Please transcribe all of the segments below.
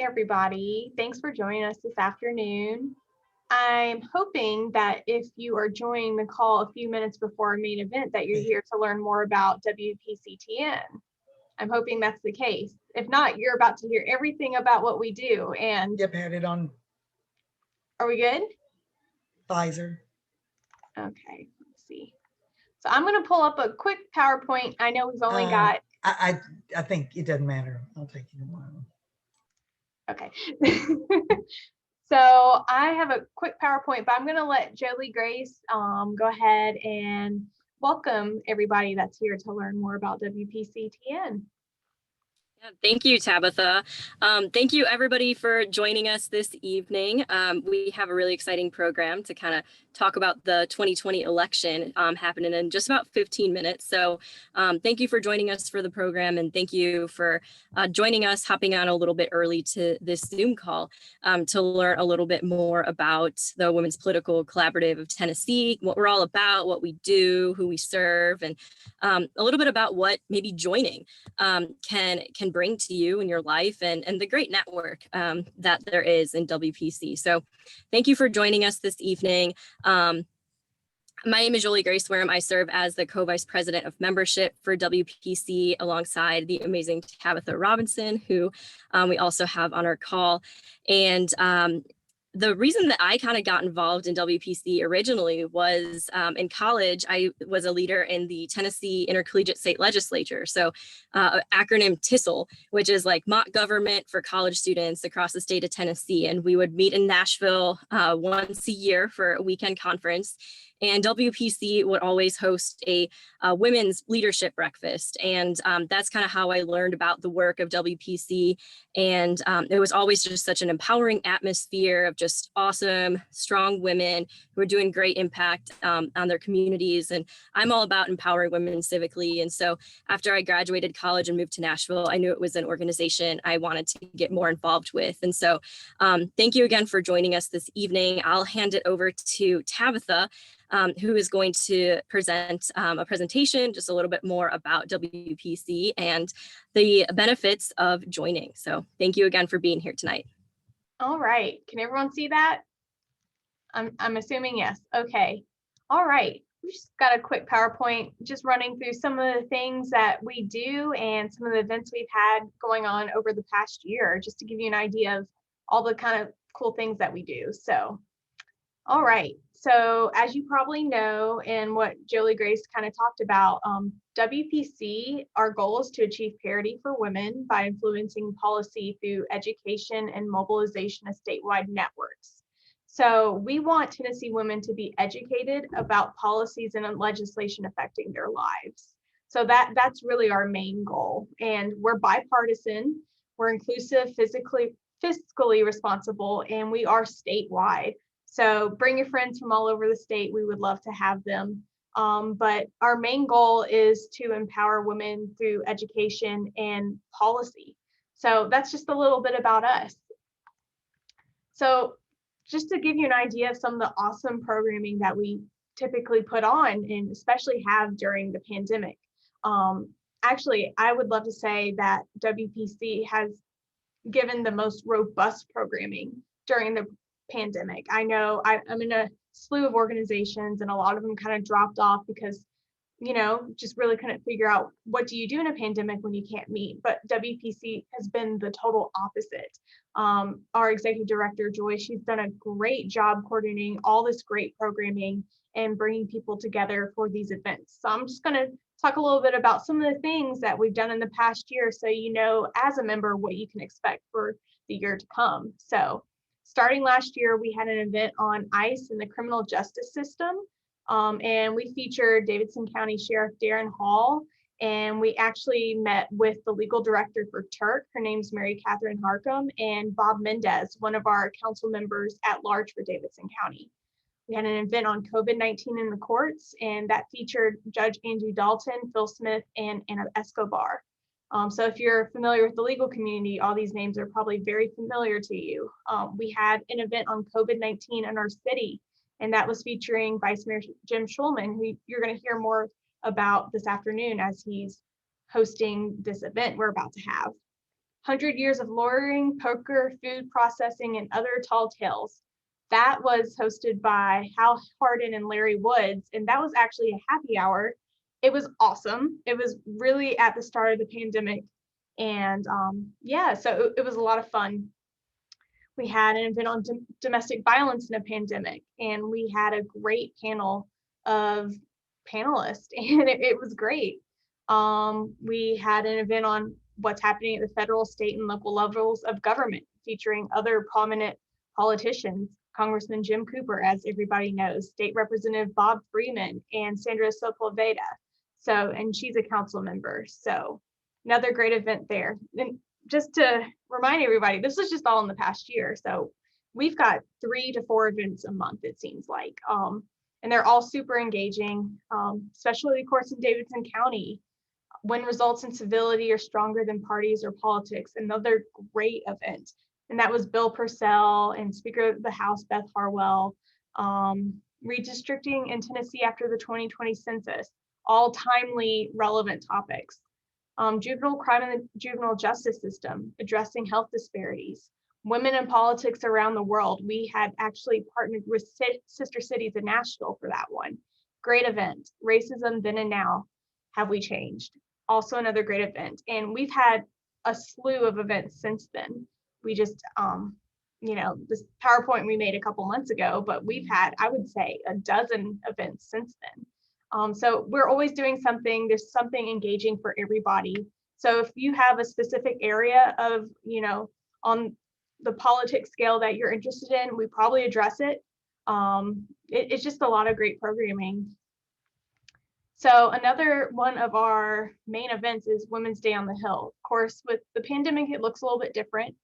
everybody. Thanks for joining us this afternoon. I'm hoping that if you are joining the call a few minutes before our main event, that you're here to learn more about WPCTN. I'm hoping that's the case. If not, you're about to hear everything about what we do. And Yep, had it on are we good? Pfizer. Okay, let's see. So I'm going to pull up a quick PowerPoint. I know we've only got. I think it doesn't matter. I'll take either one. Okay. So I have a quick PowerPoint, but I'm going to let Jolie Grace go ahead and welcome everybody that's here to learn more about WPCTN. Yeah, thank you, Tabitha. Thank you, everybody, for joining us this evening. We have a really exciting program to kind of talk about the 2020 election happening in just about 15 minutes. So thank you for joining us for the program, and thank you for joining us, hopping on a little bit early to this Zoom call to learn a little bit more about the Women's Political Collaborative of Tennessee, what we're all about, what we do, who we serve, and a little bit about what maybe joining can bring to you in your life and the great network that there is in WPC. So thank you for joining us this evening. My name is Jolie Grace Wareham. I serve as the co-vice president of membership for WPC alongside the amazing Tabitha Robinson, who we also have on our call. And the reason that I kind of got involved in WPC originally was in college. I was a leader in the Tennessee Intercollegiate State Legislature, so acronym TISL, which is like mock government for college students across the state of Tennessee. And we would meet in Nashville once a year for a weekend conference. And WPC would always host a women's leadership breakfast. And that's kind of how I learned about the work of WPC. And it was always just such an empowering atmosphere of just awesome, strong women who are doing great impact on their communities. And I'm all about empowering women civically. And so after I graduated college and moved to Nashville, I knew it was an organization I wanted to get more involved with. And so thank you again for joining us this evening. I'll hand it over to Tabitha, who is going to present a presentation just a little bit more about WPC and the benefits of joining. So thank you again for being here tonight. All right, can everyone see that? I'm assuming yes. Okay, all right. We just got a quick PowerPoint just running through some of the things that we do and some of the events we've had going on over the past year, just to give you an idea of all the kind of cool things that we do. So, all right. So as you probably know, and what Jolie Grace kind of talked about, WPC, our goal is to achieve parity for women by influencing policy through education and mobilization of statewide networks. So we want Tennessee women to be educated about policies and legislation affecting their lives. So that's really our main goal. And we're bipartisan, we're inclusive, fiscally responsible, and we are statewide. So bring your friends from all over the state. We would love to have them. But our main goal is to empower women through education and policy. So that's just a little bit about us. So just to give you an idea of some of the awesome programming that we typically put on and especially have during the pandemic. Actually, I would love to say that WPC has given the most robust programming during the pandemic. I know I'm in a slew of organizations and a lot of them kind of dropped off because, you know, just really couldn't figure out what do you do in a pandemic when you can't meet. But WPC has been the total opposite. Our executive director, Joy, she's done a great job coordinating all this great programming and bringing people together for these events. So I'm just going to talk a little bit about some of the things that we've done in the past year so you know as a member what you can expect for the year to come. So starting last year, we had an event on ICE and the criminal justice system. And we featured Davidson County Sheriff Darren Hall. And we actually met with the legal director for Turk. Her name's Mary Catherine Harcum, and Bob Mendez, one of our council members at large for Davidson County. We had an event on COVID-19 in the courts, and that featured Judge Andrew Dalton, Phil Smith, and Anna Escobar. So if you're familiar with the legal community, all these names are probably very familiar to you. We had an event on COVID-19 in our city, and that was featuring Vice Mayor Jim Schulman, who you're going to hear more about this afternoon as he's hosting this event we're about to have. 100 Years of Lawyering, Poker, Food Processing, and Other Tall Tales. That was hosted by Hal Hardin and Larry Woods, and that was actually a happy hour. It was awesome. It was really at the start of the pandemic, and yeah, so it was a lot of fun. We had an event on domestic violence in a pandemic, and we had a great panel of panelists, and it was great. We had an event on what's happening at the federal, state, and local levels of government, featuring other prominent politicians, Congressman Jim Cooper, as everybody knows, State Representative Bob Freeman, and Sandra Sepulveda. So, and she's a council member. So another great event there. And just to remind everybody, this was just all in the past year. So we've got 3 to 4 events a month, it seems like. And they're all super engaging, especially, of course, in Davidson County. When results in civility are stronger than parties or politics, another great event. And that was Bill Purcell and Speaker of the House, Beth Harwell, redistricting in Tennessee after the 2020 census, all timely, relevant topics. Juvenile crime and the juvenile justice system, addressing health disparities, women in politics around the world. We had actually partnered with Sister Cities in Nashville for that one. Great event. Racism then and now, have we changed? Also another great event. And we've had a slew of events since then. We just, this PowerPoint we made a couple months ago, but we've had, I would say, a dozen events since then. So we're always doing something. There's something engaging for everybody. So if you have a specific area of, on the politics scale that you're interested in, we probably address it. It's just a lot of great programming. So another one of our main events is Women's Day on the Hill. Of course, with the pandemic, it looks a little bit different,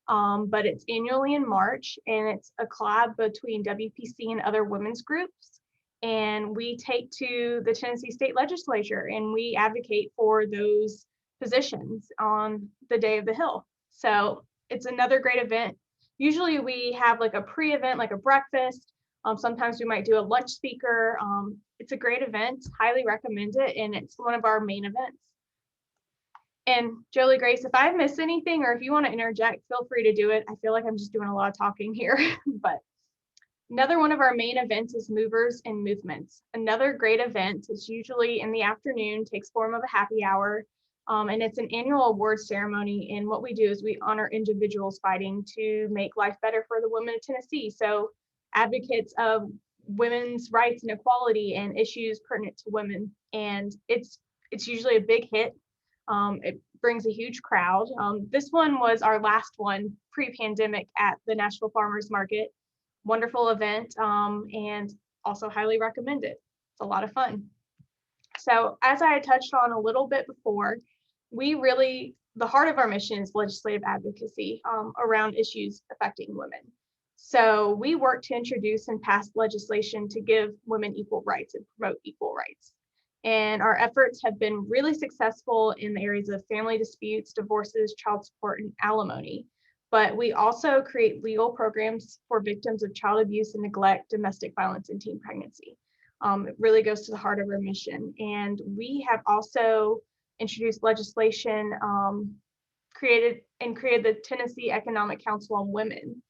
but it's annually in March, and it's a collab between WPC and other women's groups. And we take to the Tennessee State Legislature and we advocate for those positions on the Day of the Hill. So it's another great event. Usually we have like a pre-event, like a breakfast. Sometimes we might do a lunch speaker. It's a great event, highly recommend it, and it's one of our main events. And Jolie Grace, if I miss anything or if you want to interject, feel free to do it. I feel like I'm just doing a lot of talking here, but another one of our main events is Movers and Movements. Another great event. It's usually in the afternoon, takes form of a happy hour, and it's an annual award ceremony. And what we do is we honor individuals fighting to make life better for the women of Tennessee. So advocates of women's rights and equality and issues pertinent to women. And it's usually a big hit. It brings a huge crowd. This one was our last one pre-pandemic at the Nashville Farmers Market. Wonderful event, and also highly recommend it. It's a lot of fun. So as I had touched on a little bit before, the heart of our mission is legislative advocacy around issues affecting women. So we work to introduce and pass legislation to give women equal rights and promote equal rights. And our efforts have been really successful in the areas of family disputes, divorces, child support, and alimony. But we also create legal programs for victims of child abuse and neglect, domestic violence, and teen pregnancy. It really goes to the heart of our mission. And we have also introduced legislation, created the Tennessee Economic Council on Women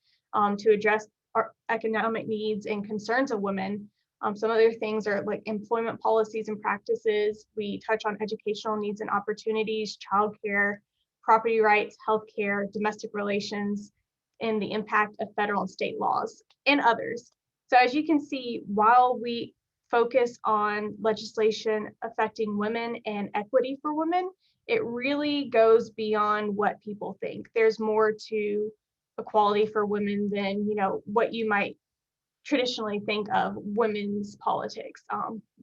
to address our economic needs and concerns of women. Some other things are like employment policies and practices. We touch on educational needs and opportunities, childcare, property rights, healthcare, domestic relations, and the impact of federal and state laws, and others. So as you can see, while we focus on legislation affecting women and equity for women, it really goes beyond what people think. There's more to equality for women than what you might traditionally think of women's politics.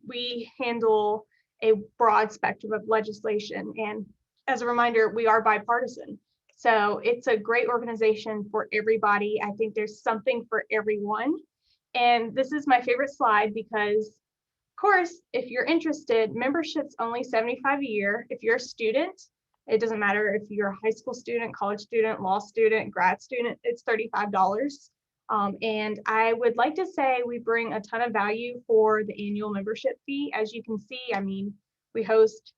We handle a broad spectrum of legislation, and as a reminder, we are bipartisan. So it's a great organization for everybody. I think there's something for everyone. And this is my favorite slide because, of course, if you're interested, membership's only $75 a year. If you're a student, it doesn't matter if you're a high school student, college student, law student, grad student, it's $35. And I would like to say we bring a ton of value for the annual membership fee. As you can see, I mean, we host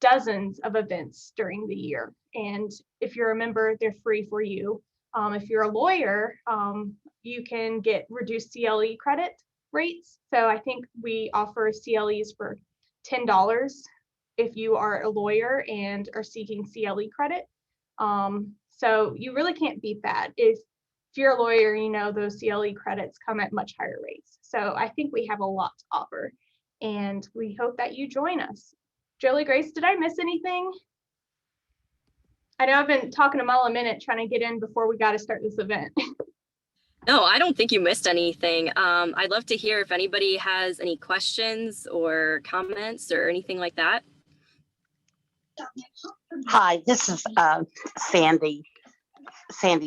dozens of events during the year. And if you're a member, they're free for you. If you're a lawyer, you can get reduced CLE credit rates. So I think we offer CLEs for $10 if you are a lawyer and are seeking CLE credit. So you really can't beat that. If you're a lawyer, you know those CLE credits come at much higher rates. So I think we have a lot to offer, and we hope that you join us. Jolie Grace, did I miss anything? I know I've been talking a mile a minute trying to get in before we got to start this event. No, I don't think you missed anything. I'd love to hear if anybody has any questions or comments or anything like that. Hi, this is Sandy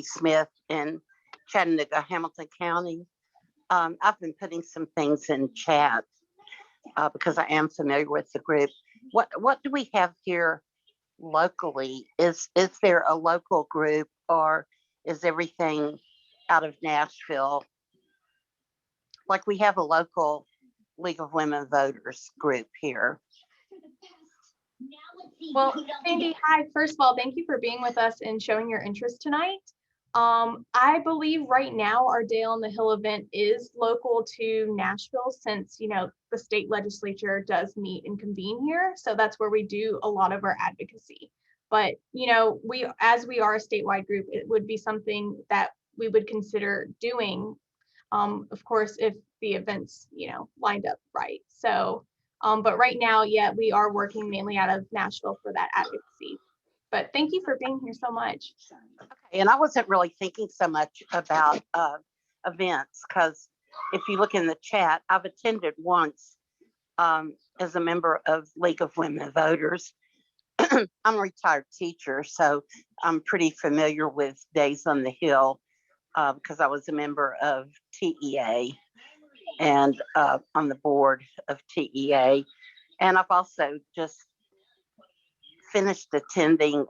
Smith in Chattanooga, Hamilton County. I've been putting some things in chat because I am familiar with the group. What do we have here locally? Is there a local group, or is everything out of Nashville? Like, we have a local League of Women Voters group here. Well, Sandy, hi. First of all, thank you for being with us and showing your interest tonight. I believe right now our Day on the Hill event is local to Nashville, since, you know, the state legislature does meet and convene here. So that's where we do a lot of our advocacy. But, you know, as we are a statewide group, it would be something that we would consider doing, of course, if the events, you know, lined up right. So, but right now, yeah, we are working mainly out of Nashville for that advocacy. But thank you for being here so much. Okay, and I wasn't really thinking so much about events, because if you look in the chat, I've attended once as a member of League of Women Voters. I'm a retired teacher, so I'm pretty familiar with Days on the Hill because I was a member of TEA and on the board of TEA. And I've also just finished attending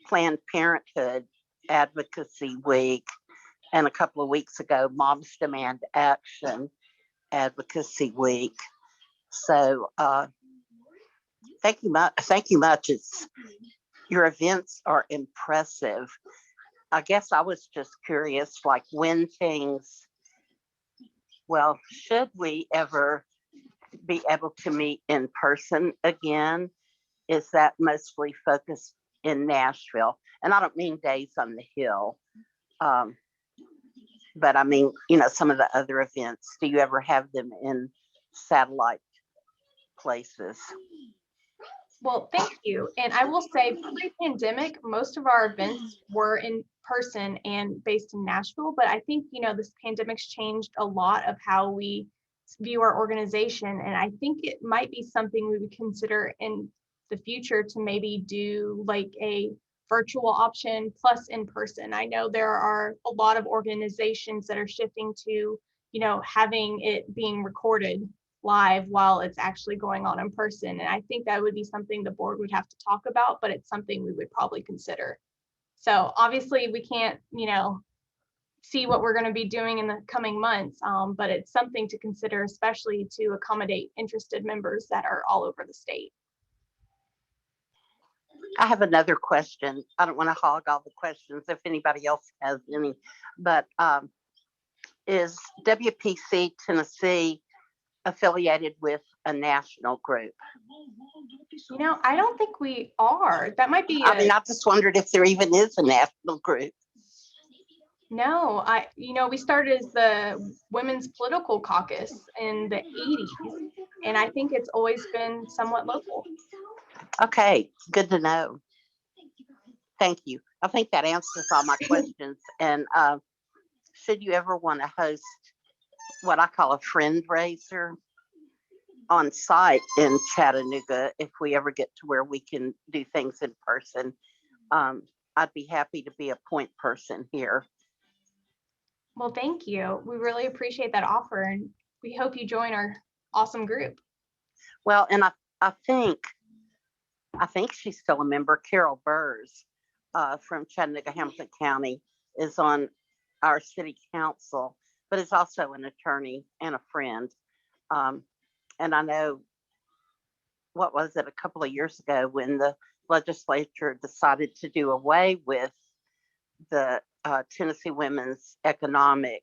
Planned Parenthood Advocacy Week, and a couple of weeks ago, Moms Demand Action Advocacy Week. So thank you much. Your events are impressive. I guess I was just curious, like, when should we ever be able to meet in person again? Is that mostly focused in Nashville? And I don't mean Days on the Hill, but I mean, you know, some of the other events. Do you ever have them in satellite places? Well, thank you. And I will say, pre-pandemic, most of our events were in person and based in Nashville. But I think, you know, this pandemic's changed a lot of how we view our organization. And I think it might be something we would consider in the future to maybe do like a virtual option plus in person. I know there are a lot of organizations that are shifting to, you know, having it being recorded live while it's actually going on in person. And I think that would be something the board would have to talk about, but it's something we would probably consider. So obviously we can't, you know, see what we're going to be doing in the coming months, but it's something to consider, especially to accommodate interested members that are all over the state. I have another question. I don't want to hog all the questions if anybody else has any, but is WPC Tennessee affiliated with a national group? You know, I don't think we are. That might be. I just wondered if there even is a national group. No, you know, we started as the Women's Political Caucus in the 80s, and I think it's always been somewhat local. Okay, good to know. Thank you. I think that answers all my questions. And should you ever want to host what I call a friend raiser on site in Chattanooga, if we ever get to where we can do things in person, I'd be happy to be a point person here. Well, thank you. We really appreciate that offer, and we hope you join our awesome group. Well, and I think she's still a member. Carol Burrs from Chattanooga, Hamilton County is on our city council, but is also an attorney and a friend. And I know what was it, a couple of years ago when the legislature decided to do away with the Tennessee Women's Economic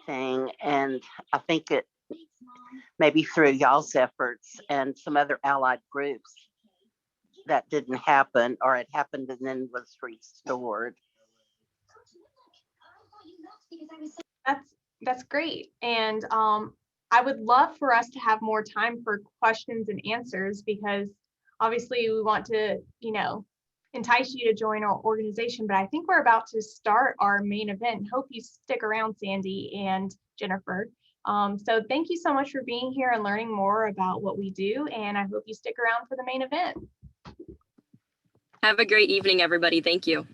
thing. And I think it maybe through y'all's efforts and some other allied groups that didn't happen, or it happened and then was restored. That's great. And I would love for us to have more time for questions and answers, because obviously we want to, entice you to join our organization, but I think we're about to start our main event. Hope you stick around, Sandy and Jennifer. So thank you so much for being here and learning more about what we do. And I hope you stick around for the main event. Have a great evening, everybody. Thank you.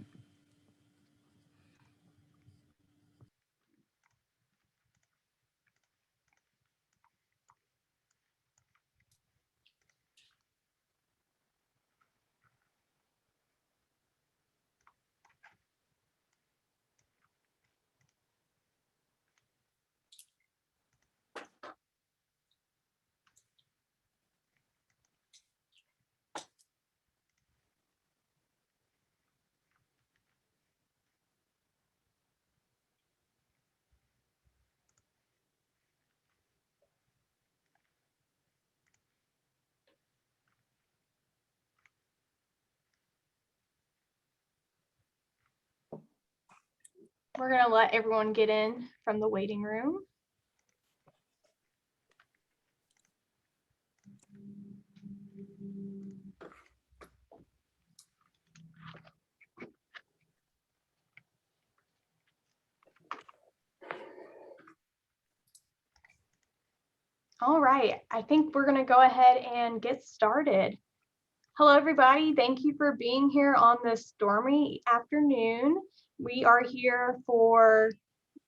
We're going to let everyone get in from the waiting room. All right, I think we're going to go ahead and get started. Hello, everybody. Thank you for being here on this stormy afternoon. We are here for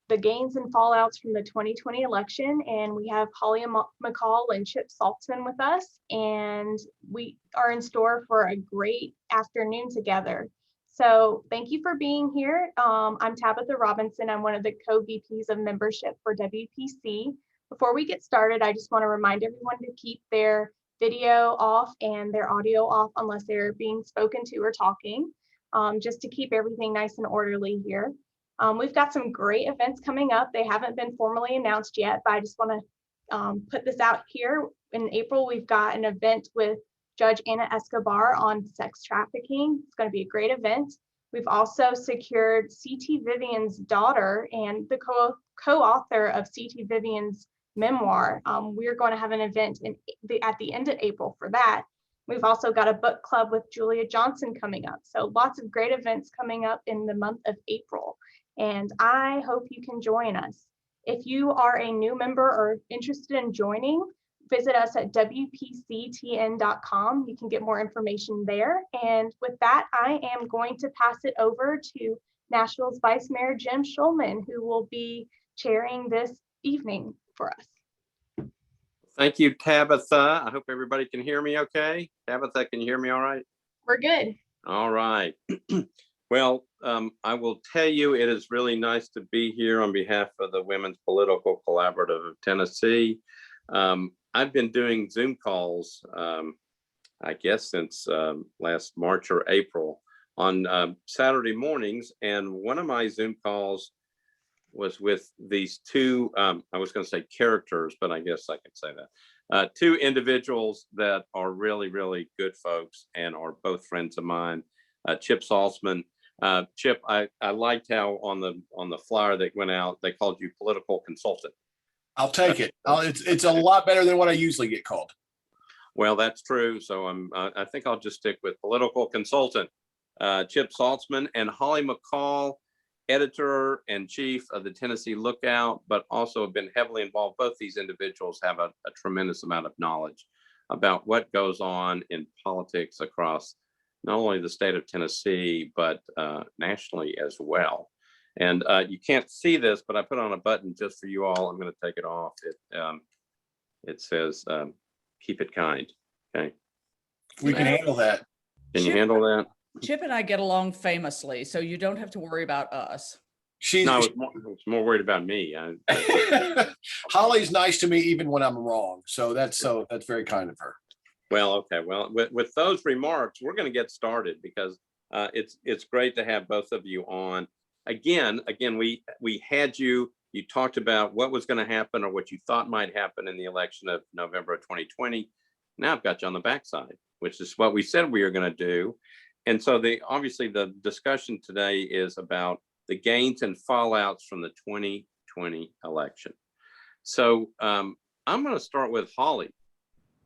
the gains and fallouts from the 2020 election, and we have Holly McCall and Chip Saltzman with us, and we are in store for a great afternoon together. So thank you for being here. I'm Tabitha Robinson. I'm one of the co-VPs of membership for WPC. Before we get started, I just want to remind everyone to keep their video off and their audio off unless they're being spoken to or talking, just to keep everything nice and orderly here. We've got some great events coming up. They haven't been formally announced yet, but I just want to put this out here. In April, we've got an event with Judge Anna Escobar on sex trafficking. It's going to be a great event. We've also secured C.T. Vivian's daughter and the co-author of C.T. Vivian's memoir. We're going to have an event at the end of April for that. We've also got a book club with Julia Johnson coming up. So lots of great events coming up in the month of April. And I hope you can join us. If you are a new member or interested in joining, visit us at WPCTN.com. You can get more information there. And with that, I am going to pass it over to Nashville's Vice Mayor Jim Schulman, who will be chairing this evening for us. Thank you, Tabitha. I hope everybody can hear me okay. Tabitha, can you hear me all right? We're good. All right. Well, I will tell you, it is really nice to be here on behalf of the Women's Political Collaborative of Tennessee. I've been doing Zoom calls, I guess, since last March or April on Saturday mornings. And one of my Zoom calls was with these two, I was going to say characters, but I guess I could say that. Two individuals that are really, really good folks and are both friends of mine. Chip Saltzman. Chip, I liked how on the flyer that went out, they called you political consultant. I'll take it. It's a lot better than what I usually get called. Well, that's true. So I think I'll just stick with political consultant. Chip Saltzman and Holly McCall, editor and chief of the Tennessee Lookout, but also have been heavily involved. Both these individuals have a tremendous amount of knowledge about what goes on in politics across not only the state of Tennessee, but nationally as well. And you can't see this, but I put on a button just for you all. I'm going to take it off. It says, keep it kind. Okay. We can handle that. Can you handle that? Chip and I get along famously, so you don't have to worry about us. No, I was more worried about me. Holly's nice to me even when I'm wrong. So that's very kind of her. Well, okay. Well, with those remarks, we're going to get started because it's great to have both of you on. Again, we had you talked about what was going to happen or what you thought might happen in the election of November of 2020. Now I've got you on the backside, which is what we said we were going to do. And so obviously the discussion today is about the gains and fallouts from the 2020 election. So I'm going to start with Holly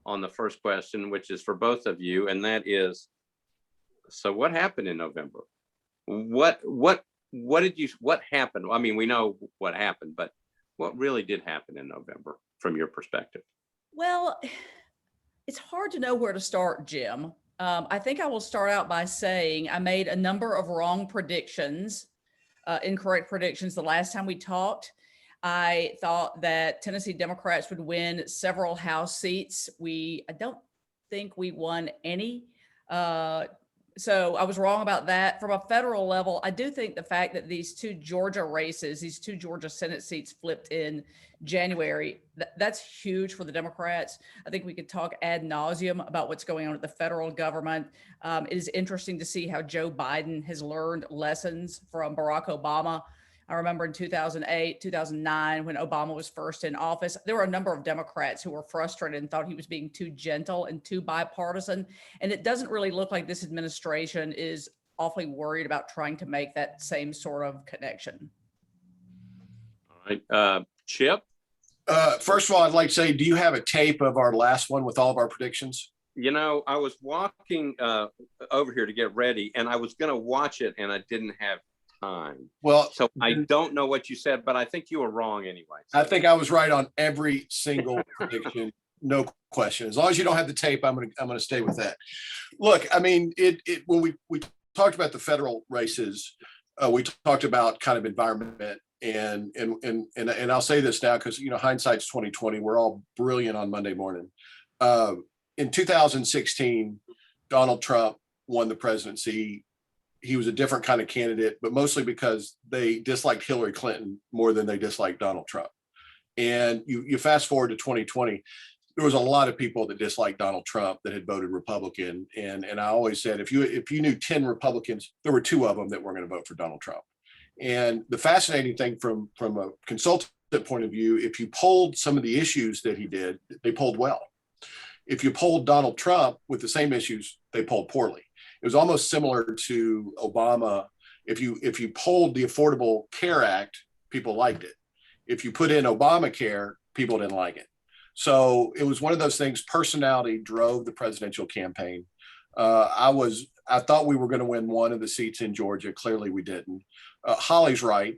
on the first question, which is for both of you, and that is, so what happened in November? What happened? I mean, we know what happened, but what really did happen in November from your perspective? Well, it's hard to know where to start, Jim. I think I will start out by saying I made a number of wrong predictions, incorrect predictions the last time we talked. I thought that Tennessee Democrats would win several House seats. I don't think we won any. So I was wrong about that. From a federal level, I do think the fact that these two Georgia races, these two Georgia Senate seats flipped in January, that's huge for the Democrats. I think we could talk ad nauseum about what's going on at the federal government. It is interesting to see how Joe Biden has learned lessons from Barack Obama. I remember in 2008, 2009, when Obama was first in office, there were a number of Democrats who were frustrated and thought he was being too gentle and too bipartisan. And it doesn't really look like this administration is awfully worried about trying to make that same sort of connection. All right, Chip? First of all, I'd like to say, do you have a tape of our last one with all of our predictions? You know, I was walking over here to get ready, and I was going to watch it, and I didn't have time. Well, so I don't know what you said, but I think you were wrong anyway. So. I think I was right on every single prediction, no question. As long as you don't have the tape, I'm gonna stay with that. Look, I mean, when we talked about the federal races, we talked about kind of environment, and I'll say this now because hindsight's 2020. We're all brilliant on Monday morning. In 2016, Donald Trump won the presidency. He was a different kind of candidate, but mostly because they disliked Hillary Clinton more than they disliked Donald Trump. And you fast forward to 2020, there was a lot of people that disliked Donald Trump that had voted Republican. And I always said, if you knew 10 Republicans, there were 2 of them that were going to vote for Donald Trump. And the fascinating thing from a consultant point of view, if you polled some of the issues that he did, they polled well. If you polled Donald Trump with the same issues, they polled poorly. It was almost similar to Obama. If you polled the Affordable Care Act, people liked it. If you put in Obamacare, people didn't like it. So it was one of those things. Personality drove the presidential campaign. I thought we were going to win one of the seats in Georgia. Clearly, we didn't. Holly's right.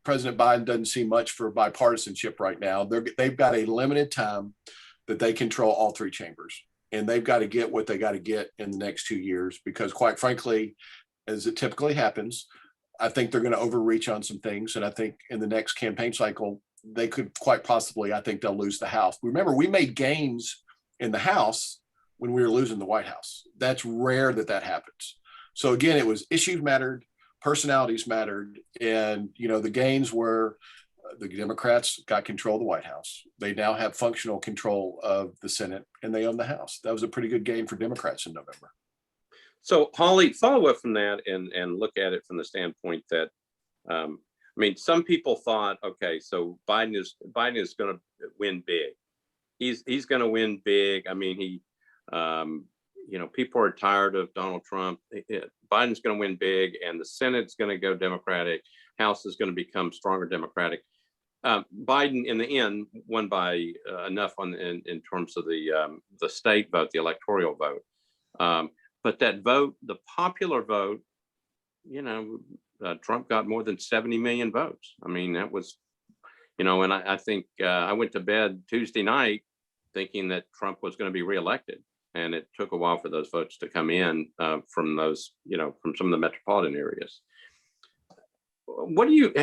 President Biden doesn't see much for bipartisanship right now. They've got a limited time that they control all 3 chambers. And they've got to get what they got to get in the next 2 years, because quite frankly, as it typically happens, I think they're going to overreach on some things. And I think in the next campaign cycle, they could quite possibly, I think they'll lose the House. Remember, we made gains in the House when we were losing the White House. That's rare that happens. So again, it was issues mattered, personalities mattered. And, the gains were the Democrats got control of the White House. They now have functional control of the Senate, and they own the House. That was a pretty good gain for Democrats in November. So Holly, follow up from that and look at it from the standpoint that, some people thought, okay, so Biden is going to win big. He's going to win big. I mean, people are tired of Donald Trump. Biden's going to win big, and the Senate's going to go Democratic. House is going to become stronger Democratic. Biden, in the end, won by enough in terms of the state vote, the electoral vote. But that vote, the popular vote, Trump got more than 70 million votes. I mean, that was, and I think I went to bed Tuesday night thinking that Trump was going to be reelected. And it took a while for those votes to come in from those, from some of the metropolitan areas.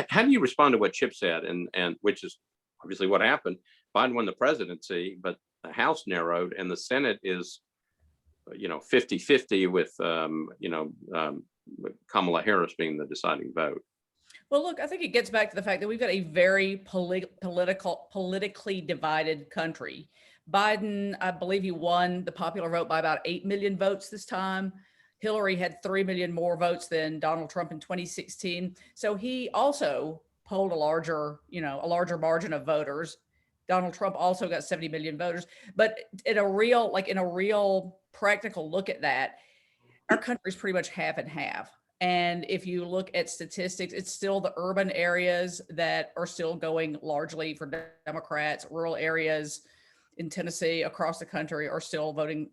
How do you respond to what Chip said, and which is obviously what happened? Biden won the presidency, but the House narrowed, and the Senate is, 50-50 with, Kamala Harris being the deciding vote. Well, look, I think it gets back to the fact that we've got a very politically divided country. Biden, I believe he won the popular vote by about 8 million votes this time. Hillary had 3 million more votes than Donald Trump in 2016. So he also polled a larger margin of voters. Donald Trump also got 70 million voters. But in a real practical look at that, our country is pretty much half and half. And if you look at statistics, it's still the urban areas that are still going largely for Democrats. Rural areas in Tennessee, across the country, are still voting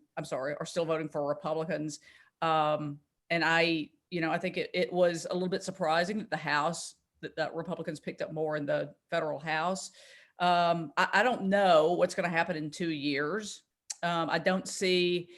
for Republicans. And I think it was a little bit surprising that the House, that Republicans picked up more in the federal House. I don't know what's going to happen in 2 years. I don't see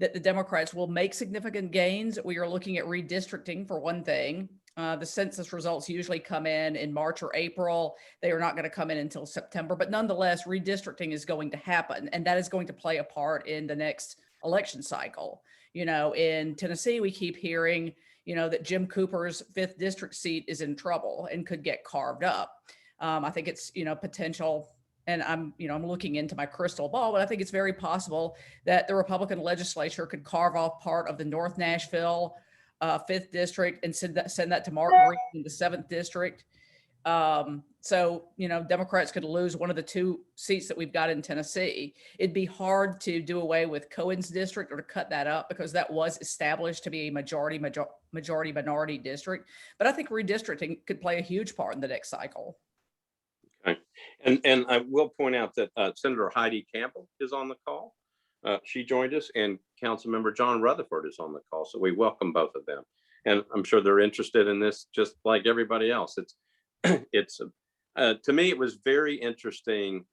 that the Democrats will make significant gains. We are looking at redistricting for one thing. The census results usually come in March or April. They are not going to come in until September, but nonetheless, redistricting is going to happen, and that is going to play a part in the next election cycle. In Tennessee, we keep hearing, that Jim Cooper's 5th district seat is in trouble and could get carved up. I think it's, potential, and I'm looking into my crystal ball, but I think it's very possible that the Republican legislature could carve off part of the North Nashville 5th district and send that to Martin Reed in the 7th district. So, Democrats could lose one of the 2 seats that we've got in Tennessee. It'd be hard to do away with Cohen's district or to cut that up, because that was established to be a majority minority district. But I think redistricting could play a huge part in the next cycle. Okay. And I will point out that Senator Heidi Campbell is on the call. She joined us, and Councilmember John Rutherford is on the call. So we welcome both of them. And I'm sure they're interested in this just like everybody else. To me, it was very interesting,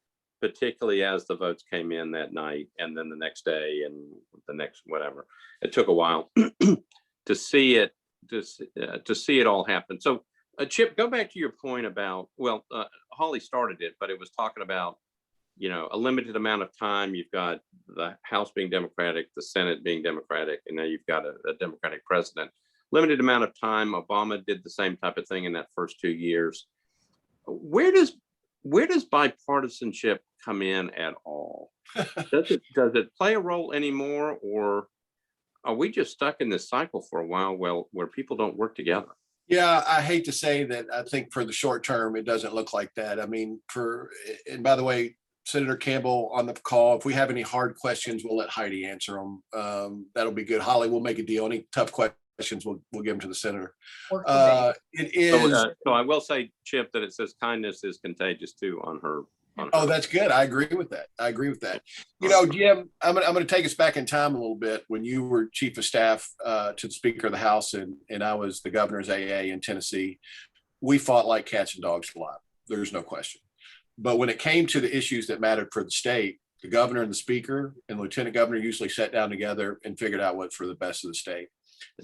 particularly as the votes came in that night and then the next day and the next whatever. It took a while to see it all happen. So Chip, go back to your point about, Holly started it, but it was talking about, a limited amount of time. You've got the House being Democratic, the Senate being Democratic, and now you've got a Democratic president. Limited amount of time. Obama did the same type of thing in that first 2 years. Where does bipartisanship come in at all? Does it play a role anymore, or are we just stuck in this cycle for a while where people don't work together? Yeah, I hate to say that. I think for the short term, it doesn't look like that. I mean, and by the way, Senator Campbell on the call, if we have any hard questions, we'll let Heidi answer them. That'll be good. Holly, we'll make a deal. Any tough questions, we'll give them to the senator. It is. So I will say, Chip, that it says kindness is contagious too on her. Oh, that's good. I agree with that. Jim, I'm going to take us back in time a little bit when you were chief of staff to the Speaker of the House, and I was the governor's AA in Tennessee. We fought like cats and dogs a lot. There's no question. But when it came to the issues that mattered for the state, the governor and the speaker and lieutenant governor usually sat down together and figured out what's for the best of the state.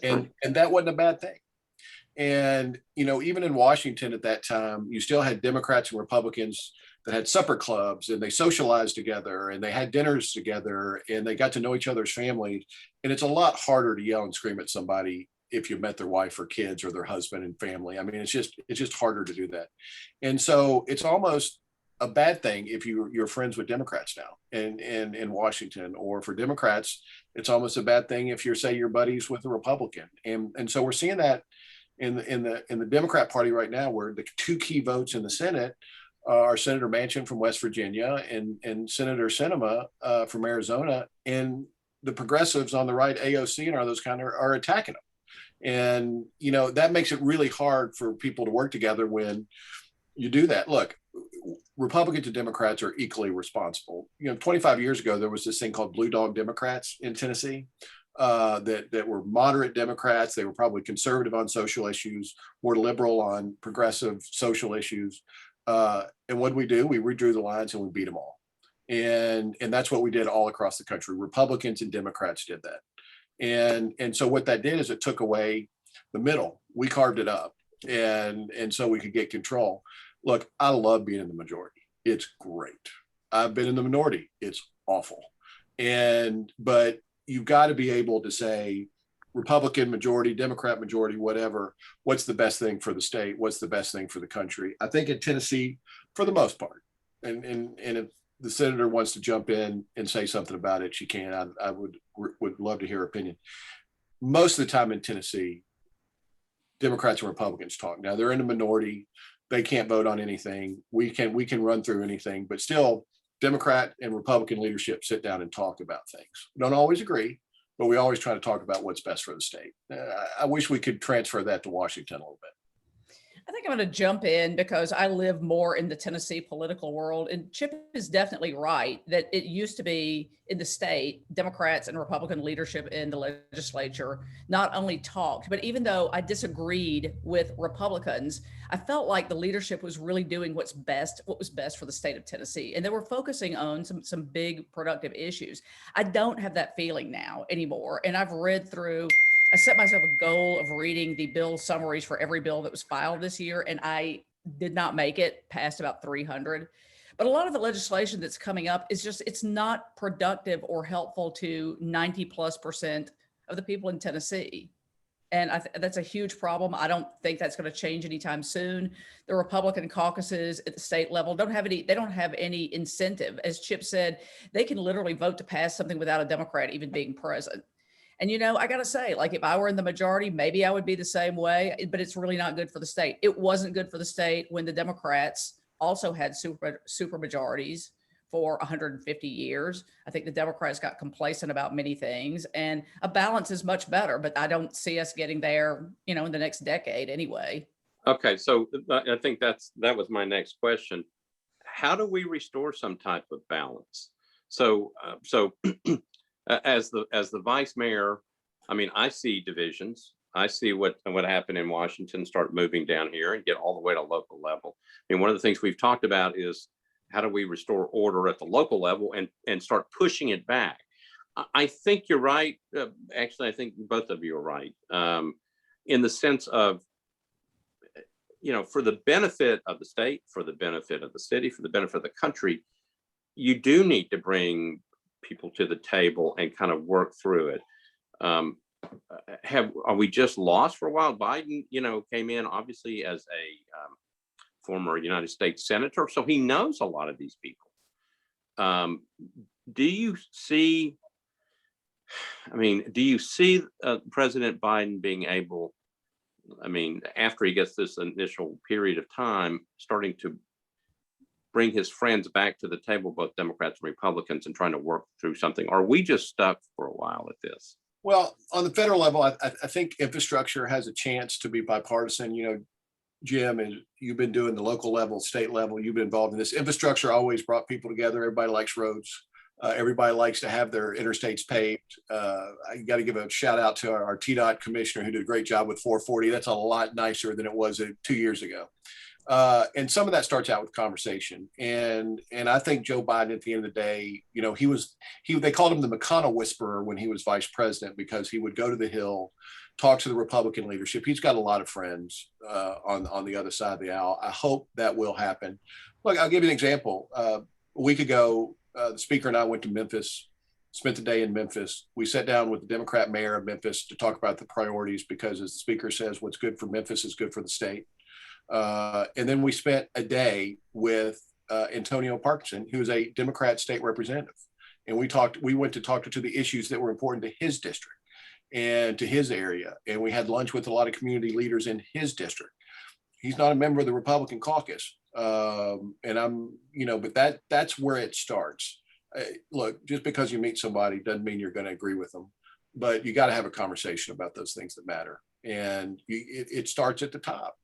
And that wasn't a bad thing. And, even in Washington at that time, you still had Democrats and Republicans that had supper clubs, and they socialized together, and they had dinners together, and they got to know each other's families. And it's a lot harder to yell and scream at somebody if you met their wife or kids or their husband and family. I mean, it's just harder to do that. And so it's almost a bad thing if you're friends with Democrats now in Washington, or for Democrats, it's almost a bad thing if you're buddies with a Republican. And so we're seeing that in the Democrat Party right now, where the 2 key votes in the Senate are Senator Manchin from West Virginia and Senator Sinema from Arizona, and the progressives on the right, AOC and all those are attacking them. And that makes it really hard for people to work together when you do that. Look, Republicans and Democrats are equally responsible. 25 years ago, there was this thing called Blue Dog Democrats in Tennessee that were moderate Democrats. They were probably conservative on social issues, more liberal on progressive social issues. And what we do, we redrew the lines and we beat them all. And that's what we did all across the country. Republicans and Democrats did that. And so what that did is it took away the middle. We carved it up. And so we could get control. Look, I love being in the majority. It's great. I've been in the minority. It's awful. But you've got to be able to say Republican majority, Democrat majority, whatever, what's the best thing for the state? What's the best thing for the country? I think in Tennessee, for the most part, and the senator wants to jump in and say something about it, she can. I would love to hear her opinion. Most of the time in Tennessee, Democrats and Republicans talk. Now they're in the minority. They can't vote on anything. We can run through anything, but still Democrat and Republican leadership sit down and talk about things. We don't always agree, but we always try to talk about what's best for the state. I wish we could transfer that to Washington a little bit. I think I'm going to jump in because I live more in the Tennessee political world. And Chip is definitely right that it used to be in the state, Democrats and Republican leadership in the legislature not only talked, but even though I disagreed with Republicans, I felt like the leadership was really doing what was best for the state of Tennessee. And they were focusing on some big productive issues. I don't have that feeling now anymore. And I've read through, I set myself a goal of reading the bill summaries for every bill that was filed this year, and I did not make it past about 300. But a lot of the legislation that's coming up is just, it's not productive or helpful to 90+% of the people in Tennessee. And that's a huge problem. I don't think that's going to change anytime soon. The Republican caucuses at the state level don't have any incentive. As Chip said, they can literally vote to pass something without a Democrat even being present. And, you know, I got to say, like, if I were in the majority, maybe I would be the same way, but it's really not good for the state. It wasn't good for the state when the Democrats also had super majorities for 150 years. I think the Democrats got complacent about many things, and a balance is much better, but I don't see us getting there, you know, in the next decade anyway. Okay, so I think that was my next question. How do we restore some type of balance? So as the vice mayor, I mean, I see divisions. I see what happened in Washington start moving down here and get all the way to local level. I mean, one of the things we've talked about is how do we restore order at the local level and start pushing it back? I think you're right. Actually, I think both of you are right, in the sense of, you know, for the benefit of the state, for the benefit of the city, for the benefit of the country, you do need to bring people to the table and kind of work through it. Are we just lost for a while? Biden, you know, came in obviously as a former United States senator, so he knows a lot of these people. Do you see President Biden being able, I mean, after he gets this initial period of time, starting to bring his friends back to the table, both Democrats and Republicans, and trying to work through something? Are we just stuck for a while at this? Well, on the federal level, I think infrastructure has a chance to be bipartisan. You know, Jim, and you've been doing the local level, state level, you've been involved in this. Infrastructure always brought people together. Everybody likes roads. Everybody likes to have their interstates paved. I got to give a shout out to our TDOT commissioner who did a great job with 440. That's a lot nicer than it was 2 years ago. And some of that starts out with conversation. And I think Joe Biden, at the end of the day, you know, they called him the McConnell whisperer when he was vice president, because he would go to the Hill, talk to the Republican leadership. He's got a lot of friends on the other side of the aisle. I hope that will happen. Look, I'll give you an example. A week ago, the speaker and I went to Memphis, spent the day in Memphis. We sat down with the Democrat mayor of Memphis to talk about the priorities, because as the speaker says, what's good for Memphis is good for the state. And then we spent a day with Antonio Parkinson, who's a Democrat state representative. And we went to talk to the issues that were important to his district and to his area. And we had lunch with a lot of community leaders in his district. He's not a member of the Republican caucus. And I'm, you know, but that's where it starts. Look, just because you meet somebody doesn't mean you're going to agree with them, but you got to have a conversation about those things that matter. And it starts at the top.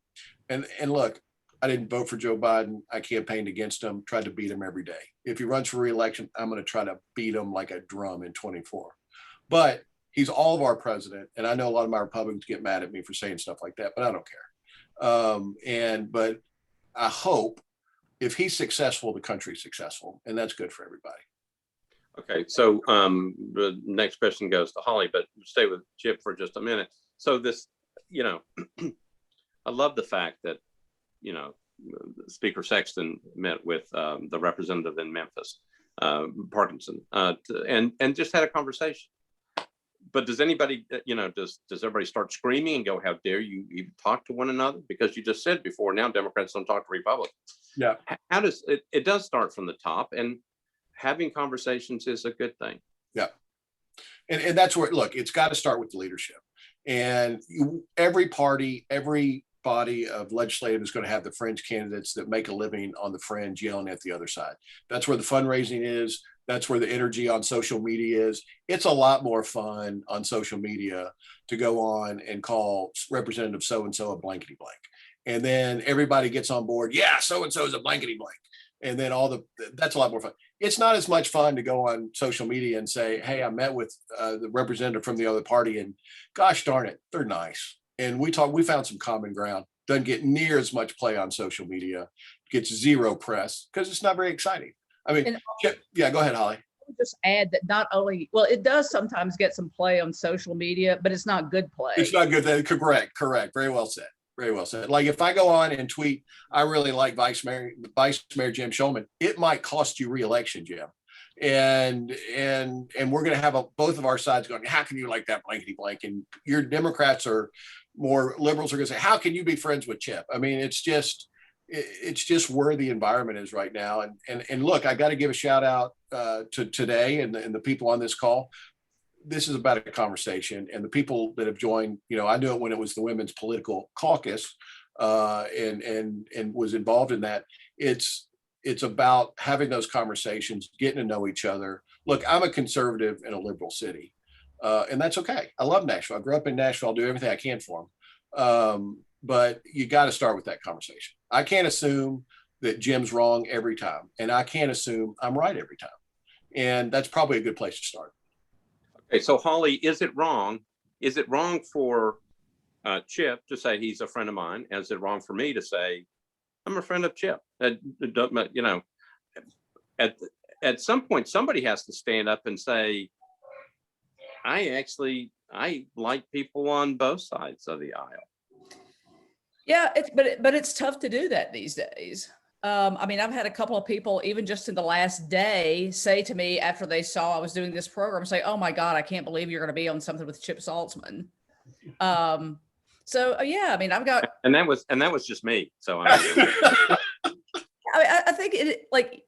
And look, I didn't vote for Joe Biden. I campaigned against him, tried to beat him every day. If he runs for re-election, I'm going to try to beat him like a drum in 24. But he's all of our president. And I know a lot of my Republicans get mad at me for saying stuff like that, but I don't care. But I hope if he's successful, the country's successful, and that's good for everybody. Okay, so the next question goes to Holly, but stay with Chip for just a minute. So this, you know, I love the fact that, you know, Speaker Sexton met with the representative in Memphis, Parkinson, and just had a conversation. But does anybody, you know, does everybody start screaming and go, how dare you even talk to one another? Because you just said before, now Democrats don't talk to Republicans. Yeah. How does it does start from the top. And having conversations is a good thing. And that's where, look, it's got to start with the leadership. And every party, every body of legislative is going to have the fringe candidates that make a living on the fringe yelling at the other side. That's where the fundraising is. That's where the energy on social media is. It's a lot more fun on social media to go on and call Representative so-and-so a blankety blank. And then everybody gets on board. Yeah, so-and-so is a blankety blank. And then that's a lot more fun. It's not as much fun to go on social media and say, hey, I met with the representative from the other party and gosh darn it, they're nice. And we found some common ground. Doesn't get near as much play on social media, gets zero press because it's not very exciting. I mean, And- yeah, go ahead, Holly. Just add that not only, well, it does sometimes get some play on social media, but it's not good play. It's not good. Correct. Very well said. Very well said. Like if I go on and tweet, I really like Vice Mayor Jim Shulman, it might cost you re-election, Jim. And we're going to have both of our sides going, how can you like that blankety blank? And your Democrats are more liberals are going to say, how can you be friends with Chip? I mean, it's just where the environment is right now. And look, I got to give a shout out to today and the people on this call. This is about a conversation, and the people that have joined, I knew it when it was the Women's Political Caucus and was involved in that. It's about having those conversations, getting to know each other. Look, I'm a conservative in a liberal city, and that's okay. I love Nashville. I grew up in Nashville. I'll do everything I can for them. But you got to start with that conversation. I can't assume that Jim's wrong every time, and I can't assume I'm right every time. And that's probably a good place to start. Okay, so Holly, is it wrong? Is it wrong for Chip to say he's a friend of mine? Is it wrong for me to say I'm a friend of Chip? At some point, somebody has to stand up and say, I like people on both sides of the aisle. Yeah, but it's tough to do that these days. I mean, I've had a couple of people, even just in the last day, say to me after they saw I was doing this program, say, "Oh my God, I can't believe you're going to be on something with Chip Saltzman." Yeah, I mean, I've got, and that was just me. So I think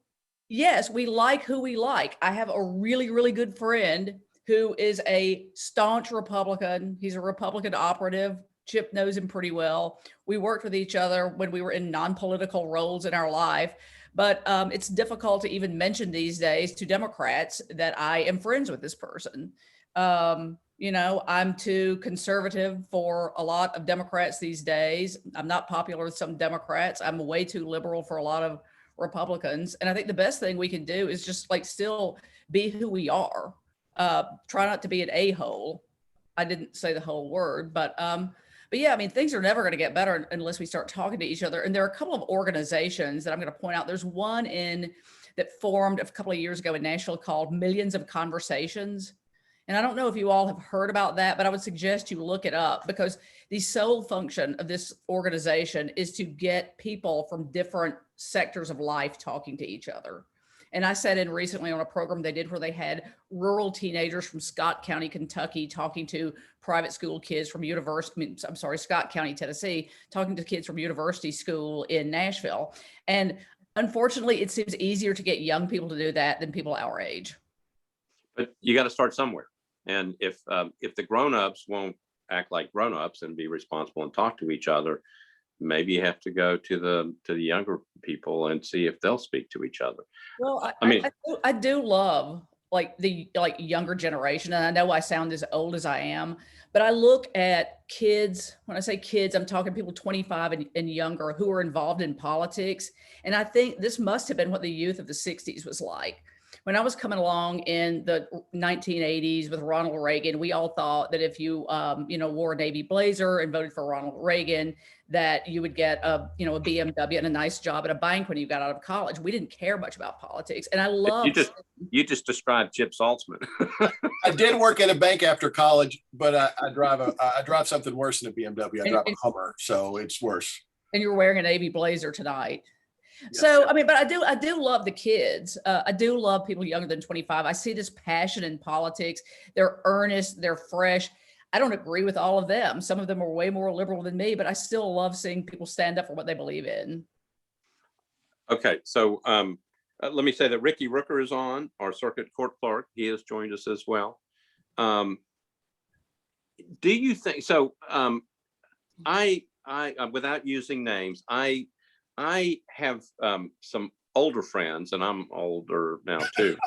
yes, we like who we like. I have a really, really good friend who is a staunch Republican. He's a Republican operative. Chip knows him pretty well. We worked with each other when we were in non-political roles in our life, but it's difficult to even mention these days to Democrats that I am friends with this person. I'm too conservative for a lot of Democrats these days. I'm not popular with some Democrats. I'm way too liberal for a lot of Republicans. And I think the best thing we can do is just still be who we are. Try not to be an a-hole. I didn't say the whole word, but yeah, I mean, things are never going to get better unless we start talking to each other. And there are a couple of organizations that I'm going to point out. There's one that formed a couple of years ago in Nashville called Millions of Conversations. And I don't know if you all have heard about that, but I would suggest you look it up, because the sole function of this organization is to get people from different sectors of life talking to each other. And I sat in recently on a program they did where they had rural teenagers from Scott County, Kentucky, talking to private school kids from Scott County, Tennessee, talking to kids from university school in Nashville. And unfortunately, it seems easier to get young people to do that than people our age. But you got to start somewhere. And if the grown-ups won't act like grown-ups and be responsible and talk to each other, maybe you have to go to the younger people and see if they'll speak to each other. Well, I do love the younger generation, and I know I sound as old as I am, but I look at kids. When I say kids, I'm talking people 25 and younger who are involved in politics. And I think this must have been what the youth of the 60s was like. When I was coming along in the 1980s with Ronald Reagan, we all thought that if you, wore a Navy blazer and voted for Ronald Reagan, that you would get a BMW and a nice job at a bank when you got out of college. We didn't care much about politics. And I love. You just described Chip Saltzman. I did work at a bank after college, but I drive something worse than a BMW. I drive a Hummer, so it's worse. And you're wearing a Navy blazer tonight. Yes. So, I mean, but I do love the kids. I do love people younger than 25. I see this passion in politics. They're earnest, they're fresh. I don't agree with all of them. Some of them are way more liberal than me, but I still love seeing people stand up for what they believe in. Okay, so let me say that Ricky Rooker is on, our circuit court clerk. He has joined us as well. Do you think so? I without using names, I have some older friends, and I'm older now too,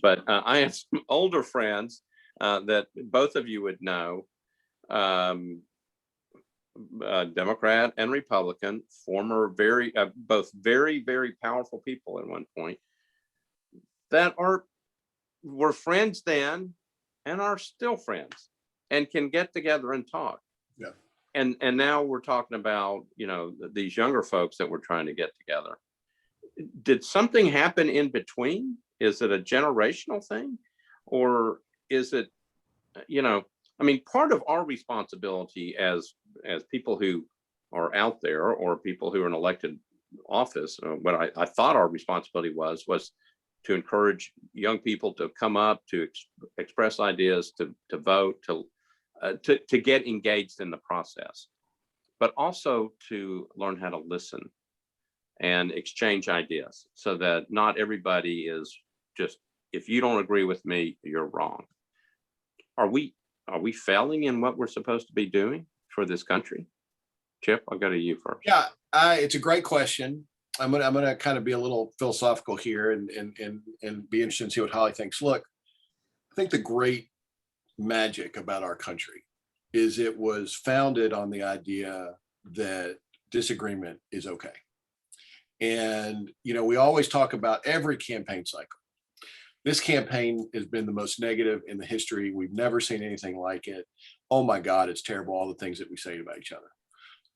but I have some older friends that both of you would know, Democrat and Republican, former both very, very powerful people at one point that were friends then and are still friends and can get together and talk. Yeah. And now we're talking about, these younger folks that we're trying to get together. Did something happen in between? Is it a generational thing? Or is it, part of our responsibility as people who are out there or people who are in elected office, what I thought our responsibility was to encourage young people to come up, to express ideas, to vote, to get engaged in the process, but also to learn how to listen and exchange ideas so that not everybody is just, if you don't agree with me, you're wrong. Are we failing in what we're supposed to be doing for this country? Chip, I'll go to you first. Yeah, it's a great question. I'm gonna kind of be a little philosophical here and be interested in see what Holly thinks. Look, I think the great magic about our country is it was founded on the idea that disagreement is okay. And we always talk about every campaign cycle. This campaign has been the most negative in the history. We've never seen anything like it. Oh my God, it's terrible, all the things that we say about each other.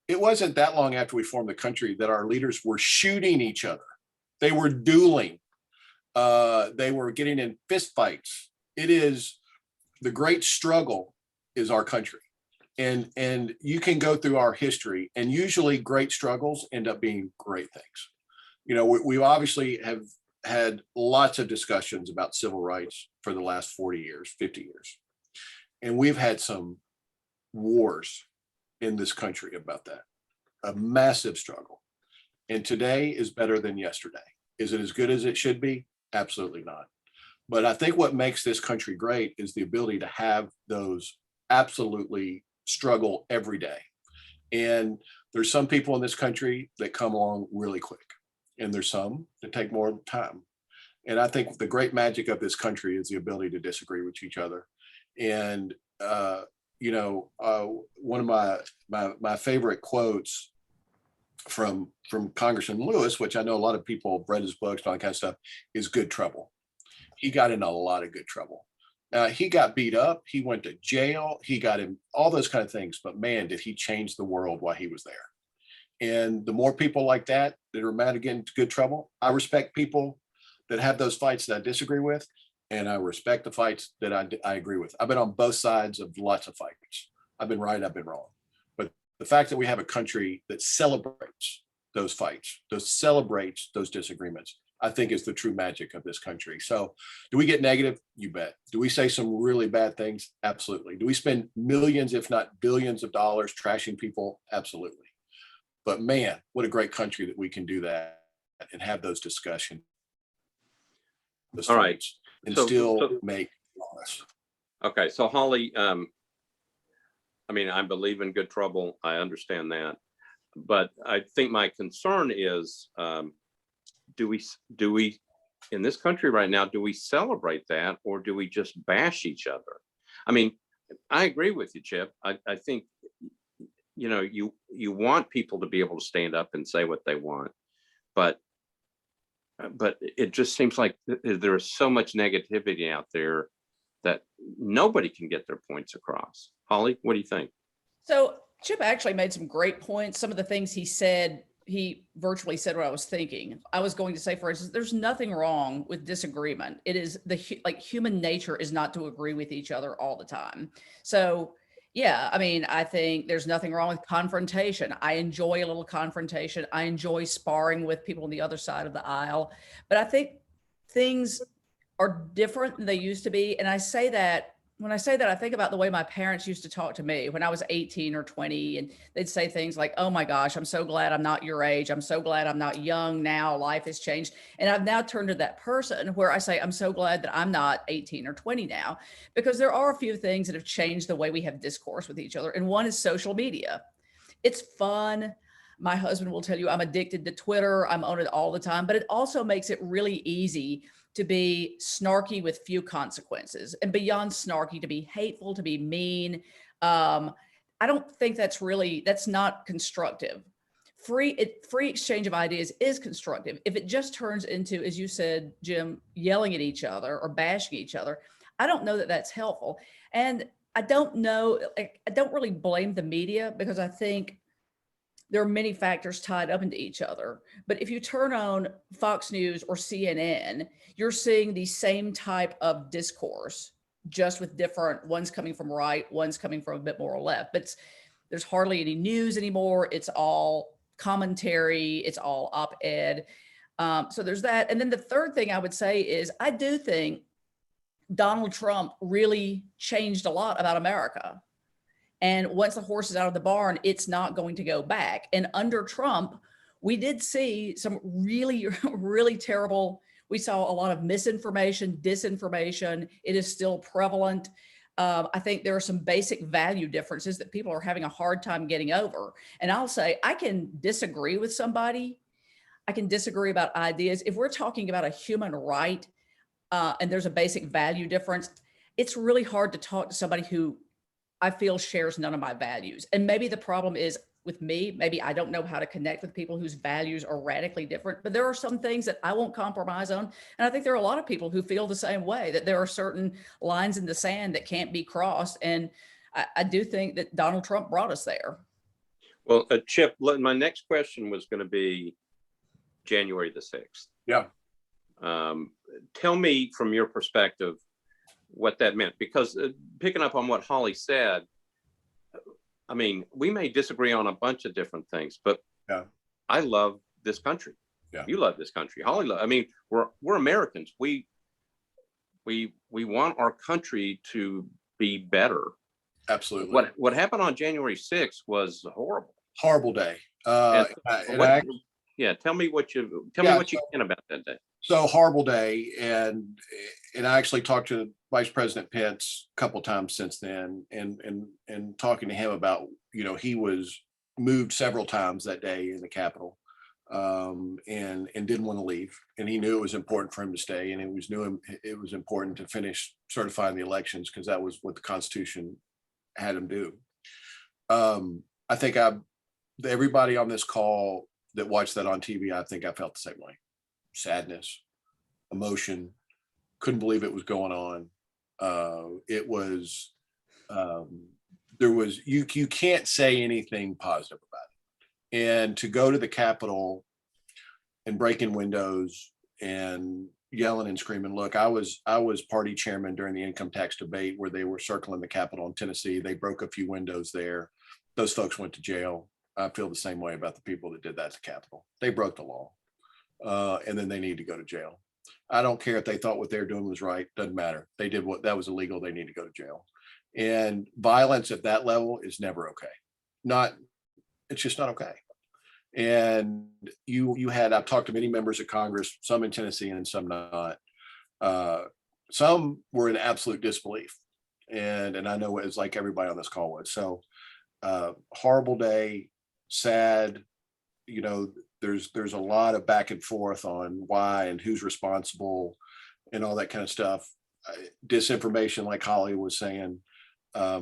It wasn't that long after we formed the country that our leaders were shooting each other. They were dueling. They were getting in fist fights. It is the great struggle is our country. And you can go through our history and usually great struggles end up being great things. We obviously have had lots of discussions about civil rights for the last 40 years, 50 years. And we've had some wars in this country about that, a massive struggle. And today is better than yesterday. Is it as good as it should be? Absolutely not. But I think what makes this country great is the ability to have those absolutely struggle every day. And there's some people in this country that come along really quick, and there's some that take more time. And I think the great magic of this country is the ability to disagree with each other. And one of my favorite quotes from Congressman Lewis, which I know a lot of people have read his books and all that kind of stuff, is good trouble. He got in a lot of good trouble. He got beat up. He went to jail. He got in all those kind of things. But man, did he change the world while he was there. And the more people like that are mad to get into good trouble, I respect people that have those fights that I disagree with. And I respect the fights that I agree with. I've been on both sides of lots of fights. I've been right, I've been wrong. But the fact that we have a country that celebrates those fights, celebrates those disagreements, I think is the true magic of this country. So do we get negative? You bet. Do we say some really bad things? Absolutely. Do we spend millions, if not billions of dollars trashing people? Absolutely. But man, what a great country that we can do that and have those discussions. Those all right. And still make progress. Okay, so Holly, I believe in good trouble. I understand that, but I think my concern is, do we in this country right now, do we celebrate that or do we just bash each other? I agree with you, Chip. I think, you want people to be able to stand up and say what they want, but it just seems like there is so much negativity out there that nobody can get their points across. Holly, what do you think? So Chip actually made some great points. Some of the things he said, he virtually said what I was thinking. I was going to say, for instance, there's nothing wrong with disagreement. It is human nature is not to agree with each other all the time. So yeah, I think there's nothing wrong with confrontation. I enjoy a little confrontation. I enjoy sparring with people on the other side of the aisle. But I think things are different than they used to be. And I say that when I say that, I think about the way my parents used to talk to me when I was 18 or 20, and they'd say things like, "Oh my gosh, I'm so glad I'm not your age. I'm so glad I'm not young now. Life has changed." And I've now turned to that person where I say, "I'm so glad that I'm not 18 or 20 now," because there are a few things that have changed the way we have discourse with each other. And one is social media. It's fun. My husband will tell you I'm addicted to Twitter. I'm on it all the time, but it also makes it really easy to be snarky with few consequences, and beyond snarky, to be hateful, to be mean. I don't think that's not constructive. Free exchange of ideas is constructive. If it just turns into, as you said, Jim, yelling at each other or bashing each other, I don't know that that's helpful. And I don't know, I don't really blame the media, because I think there are many factors tied up into each other. But if you turn on Fox News or CNN, you're seeing the same type of discourse, just with different ones coming from right, one's coming from a bit more left. But there's hardly any news anymore. It's all commentary. It's all op-ed. So there's that. And then the third thing I would say is, I do think Donald Trump really changed a lot about America. And once the horse is out of the barn, it's not going to go back. And under Trump, we did see some really, really terrible, we saw a lot of misinformation, disinformation. It is still prevalent. I think there are some basic value differences that people are having a hard time getting over. And I'll say, I can disagree with somebody. I can disagree about ideas. If we're talking about a human right, and there's a basic value difference, it's really hard to talk to somebody who I feel shares none of my values. And maybe the problem is with me, maybe I don't know how to connect with people whose values are radically different, but there are some things that I won't compromise on. And I think there are a lot of people who feel the same way, that there are certain lines in the sand that can't be crossed. And I do think that Donald Trump brought us there. Well, Chip, my next question was going to be January the 6th. Yeah. Tell me from your perspective what that meant, because picking up on what Holly said, I mean, we may disagree on a bunch of different things, but yeah, I love this country. Yeah. You love this country. Holly, I mean, we're Americans. We want our country to be better. Absolutely. What happened on January 6th was horrible. Horrible day. Yeah, tell me what you can about that day. So horrible day, and I actually talked to Vice President Pence a couple times since then, and talking to him about, he was moved several times that day in the Capitol, and didn't want to leave, and he knew it was important for him to stay, and it was important to finish certifying the elections, because that was what the Constitution had him do. I think everybody on this call that watched that on TV, I think I felt the same way. Sadness, emotion, couldn't believe it was going on. It was, you can't say anything positive about it. And to go to the Capitol and break in windows and yelling and screaming, look, I was party chairman during the income tax debate where they were circling the Capitol in Tennessee. They broke a few windows there. Those folks went to jail. I feel the same way about the people that did that to Capitol. They broke the law. And then they need to go to jail. I don't care if they thought what they're doing was right. Doesn't matter. They did that was illegal. They need to go to jail. And violence at that level is never okay. It's just not okay. And I've talked to many members of Congress, some in Tennessee and some not. Some were in absolute disbelief. And I know it's like everybody on this call was. So horrible day, sad, there's a lot of back and forth on why and who's responsible and all that kind of stuff. Disinformation, like Holly was saying, I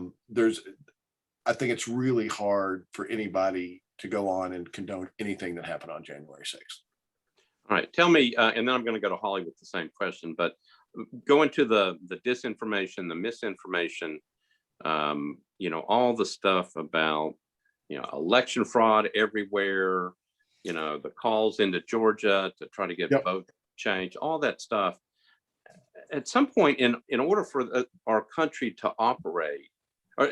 think it's really hard for anybody to go on and condone anything that happened on January 6th. All right, tell me, and then I'm going to go to Holly with the same question, but go into the disinformation, the misinformation, all the stuff about, election fraud everywhere, the calls into Georgia to try to get vote change, all that stuff. At some point, in order for our country to operate, or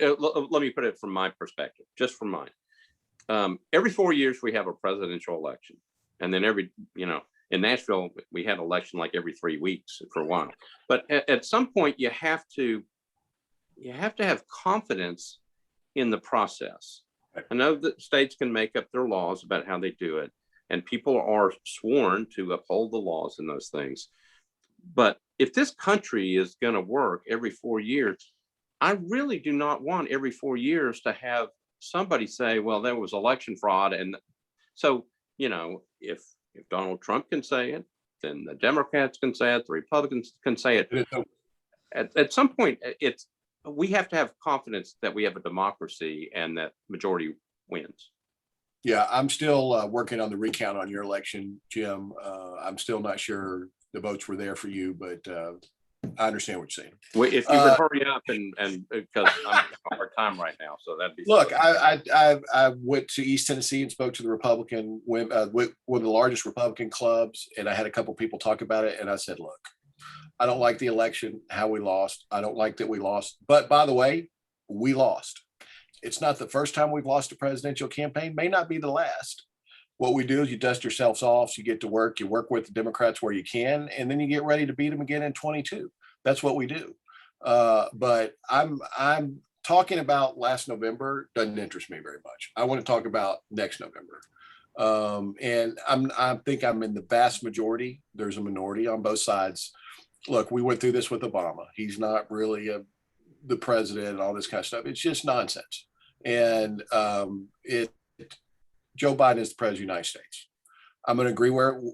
let me put it from my perspective, just from mine. Every 4 years we have a presidential election, and then in Nashville we had an election like every 3 weeks for a while. But at some point you have to you have to have confidence in the process. I know that states can make up their laws about how they do it, and people are sworn to uphold the laws and those things. But if this country is going to work every 4 years, I really do not want every 4 years to have somebody say, well, there was election fraud. And so, you know, if Donald Trump can say it, then the Democrats can say it, the Republicans can say it. At some point, we have to have confidence that we have a democracy and that majority wins. Yeah, I'm still working on the recount on your election, Jim. I'm still not sure the votes were there for you, but I understand what you're saying. Well, if you would hurry up and because I'm having a hard time right now, so that'd be. Look, I went to East Tennessee and spoke to the Republican, one of the largest Republican clubs, and I had a couple people talk about it, and I said, look, I don't like the election, how we lost. I don't like that we lost. But by the way, we lost. It's not the first time we've lost a presidential campaign, may not be the last. What we do is you dust yourselves off, so you get to work, you work with the Democrats where you can, and then you get ready to beat them again in 22. That's what we do. But I'm talking about last November doesn't interest me very much. I want to talk about next November. And I think I'm in the vast majority. There's a minority on both sides. Look, we went through this with Obama. He's not really the president and all this kind of stuff. It's just nonsense. And Joe Biden is the president of the United States. I'm going to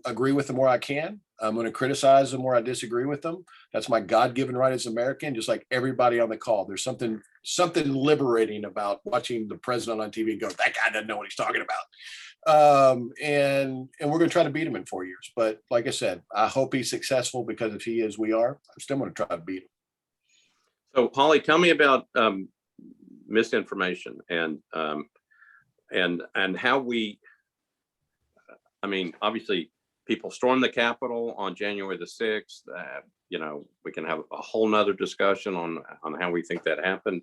agree with them where I can. I'm going to criticize them where I disagree with them. That's my God-given right as an American, just like everybody on the call. There's something liberating about watching the president on TV and go, that guy doesn't know what he's talking about. And we're going to try to beat him in 4 years. But like I said, I hope he's successful, because if he is, we are. I'm still going to try to beat him. So, Holly, tell me about misinformation and how we. I mean, obviously, people stormed the Capitol on January the 6th. You know, we can have a whole nother discussion on how we think that happened.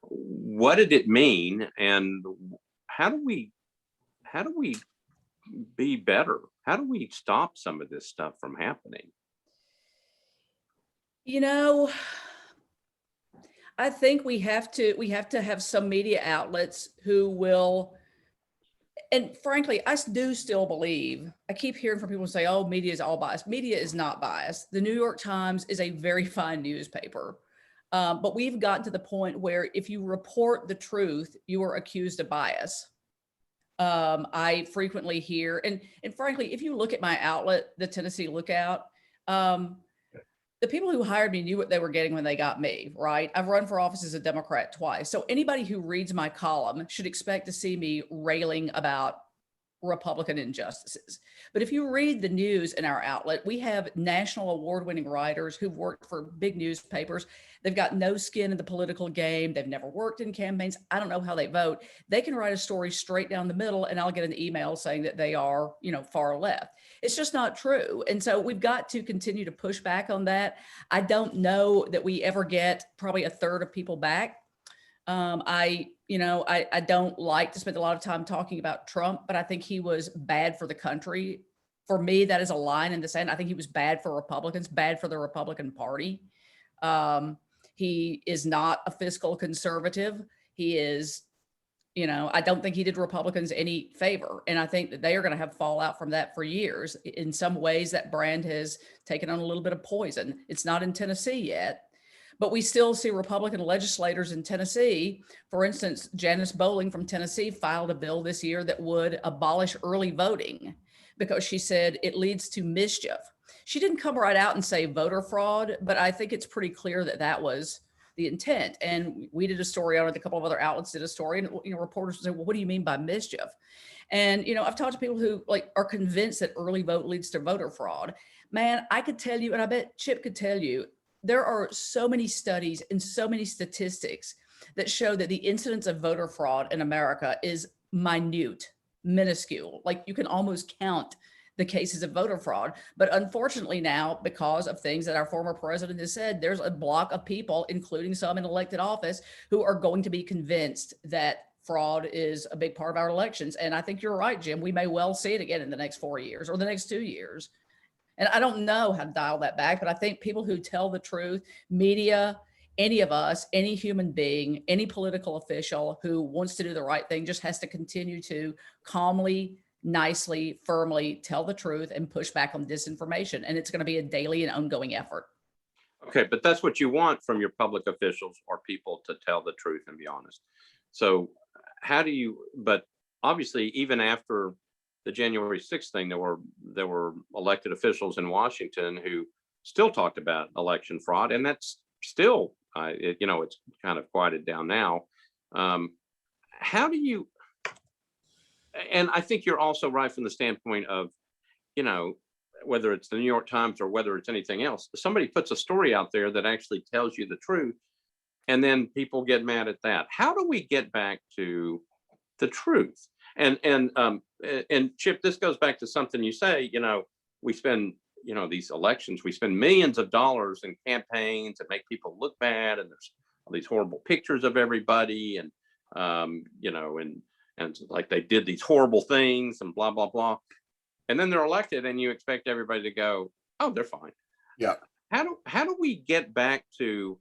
What did it mean, and how do we be better? How do we stop some of this stuff from happening? You know, I think we have to have some media outlets who will. And frankly, I do still believe, I keep hearing from people say, oh, media is all biased. Media is not biased. The New York Times is a very fine newspaper. But we've gotten to the point where if you report the truth, you are accused of bias. I frequently hear, and frankly, if you look at my outlet, the Tennessee Lookout, the people who hired me knew what they were getting when they got me, right? I've run for office as a Democrat twice. So anybody who reads my column should expect to see me railing about Republican injustices. But if you read the news in our outlet, we have national award-winning writers who've worked for big newspapers. They've got no skin in the political game. They've never worked in campaigns. I don't know how they vote. They can write a story straight down the middle, and I'll get an email saying that they are, far left. It's just not true. And so we've got to continue to push back on that. I don't know that we ever get probably a third of people back. I don't like to spend a lot of time talking about Trump, but I think he was bad for the country. For me, that is a line in the sand. I think he was bad for Republicans, bad for the Republican Party. He is not a fiscal conservative. He is, I don't think he did Republicans any favor. And I think that they are going to have fallout from that for years. In some ways, that brand has taken on a little bit of poison. It's not in Tennessee yet. But we still see Republican legislators in Tennessee. For instance, Janice Bowling from Tennessee filed a bill this year that would abolish early voting because she said it leads to mischief. She didn't come right out and say voter fraud, but I think it's pretty clear that that was the intent. And we did a story on it. A couple of other outlets did a story, and reporters would say, well, what do you mean by mischief? And I've talked to people who are convinced that early vote leads to voter fraud. Man, I could tell you, and I bet Chip could tell you, there are so many studies and so many statistics that show that the incidence of voter fraud in America is minuscule. Like you can almost count the cases of voter fraud. But unfortunately now, because of things that our former president has said, there's a block of people, including some in elected office, who are going to be convinced that fraud is a big part of our elections. And I think you're right, Jim. We may well see it again in the next 4 years or the next 2 years. And I don't know how to dial that back, but I think people who tell the truth, media, any of us, any human being, any political official who wants to do the right thing just has to continue to calmly, nicely, firmly tell the truth and push back on disinformation. And it's going to be a daily and ongoing effort. Okay, but that's what you want from your public officials or people to tell the truth and be honest. So how do you, but obviously even after the January 6th thing, there were elected officials in Washington who still talked about election fraud, and that's still, it's kind of quieted down now. How do you, and I think you're also right from the standpoint of, whether it's the New York Times or whether it's anything else, somebody puts a story out there that actually tells you the truth, and then people get mad at that. How do we get back to the truth? And Chip, this goes back to something you say, we spend, these elections, we spend millions of dollars in campaigns that make people look bad. And there's all these horrible pictures of everybody and, and like they did these horrible things and blah, blah, blah. And then they're elected and you expect everybody to go, oh, they're fine. Yeah. How do we get back to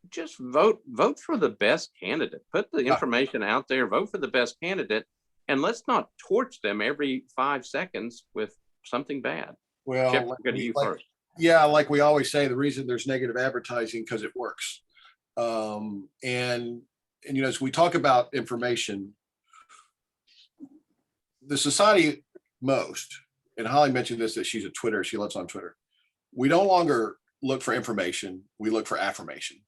just vote for the best candidate, put the information out there, vote for the best candidate, and let's not torch them every 5 seconds with something bad. Well, Chip, go to you first. Yeah, like we always say, the reason there's negative advertising because it works. And as we talk about information, the society and Holly mentioned this, that she's a Twitter, she lives on Twitter. We no longer look for information, we look for affirmation.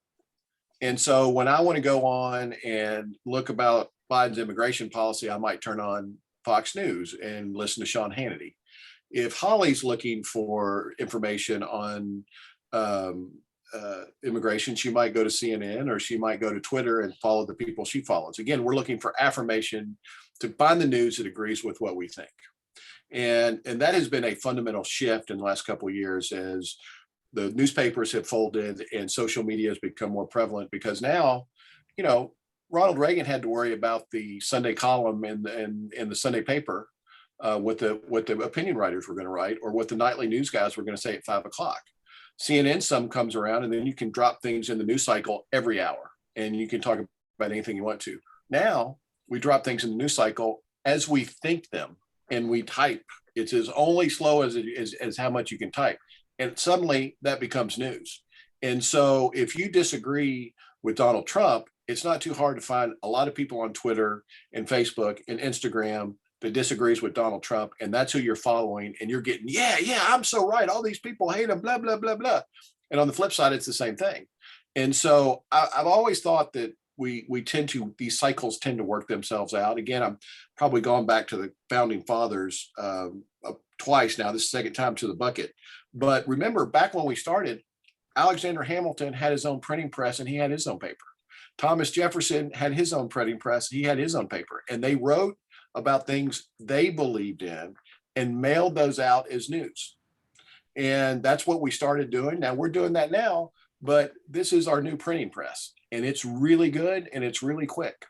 And so when I want to go on and look about Biden's immigration policy, I might turn on Fox News and listen to Sean Hannity. If Holly's looking for information on immigration, she might go to CNN or she might go to Twitter and follow the people she follows. Again, we're looking for affirmation to find the news that agrees with what we think. And that has been a fundamental shift in the last couple of years as the newspapers have folded and social media has become more prevalent, because now, Ronald Reagan had to worry about the Sunday column in the Sunday paper, what the opinion writers were going to write or what the nightly news guys were going to say at 5 o'clock. CNN some comes around and then you can drop things in the news cycle every hour and you can talk about anything you want to. Now we drop things in the news cycle as we think them and we type. It's as only slow as how much you can type. And suddenly that becomes news. And so if you disagree with Donald Trump, it's not too hard to find a lot of people on Twitter and Facebook and Instagram that disagrees with Donald Trump. And that's who you're following. And you're getting, yeah, I'm so right. All these people hate him, blah, blah, blah, blah. And on the flip side, it's the same thing. And so I've always thought that these cycles tend to work themselves out. Again, I'm probably going back to the founding fathers twice now, this is the second time to the bucket. But remember, back when we started, Alexander Hamilton had his own printing press and he had his own paper. Thomas Jefferson had his own printing press, he had his own paper. And they wrote about things they believed in and mailed those out as news. And that's what we started doing. Now we're doing that now, but this is our new printing press. And it's really good and it's really quick.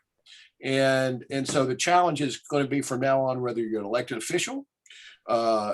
And so the challenge is going to be from now on, whether you're an elected official,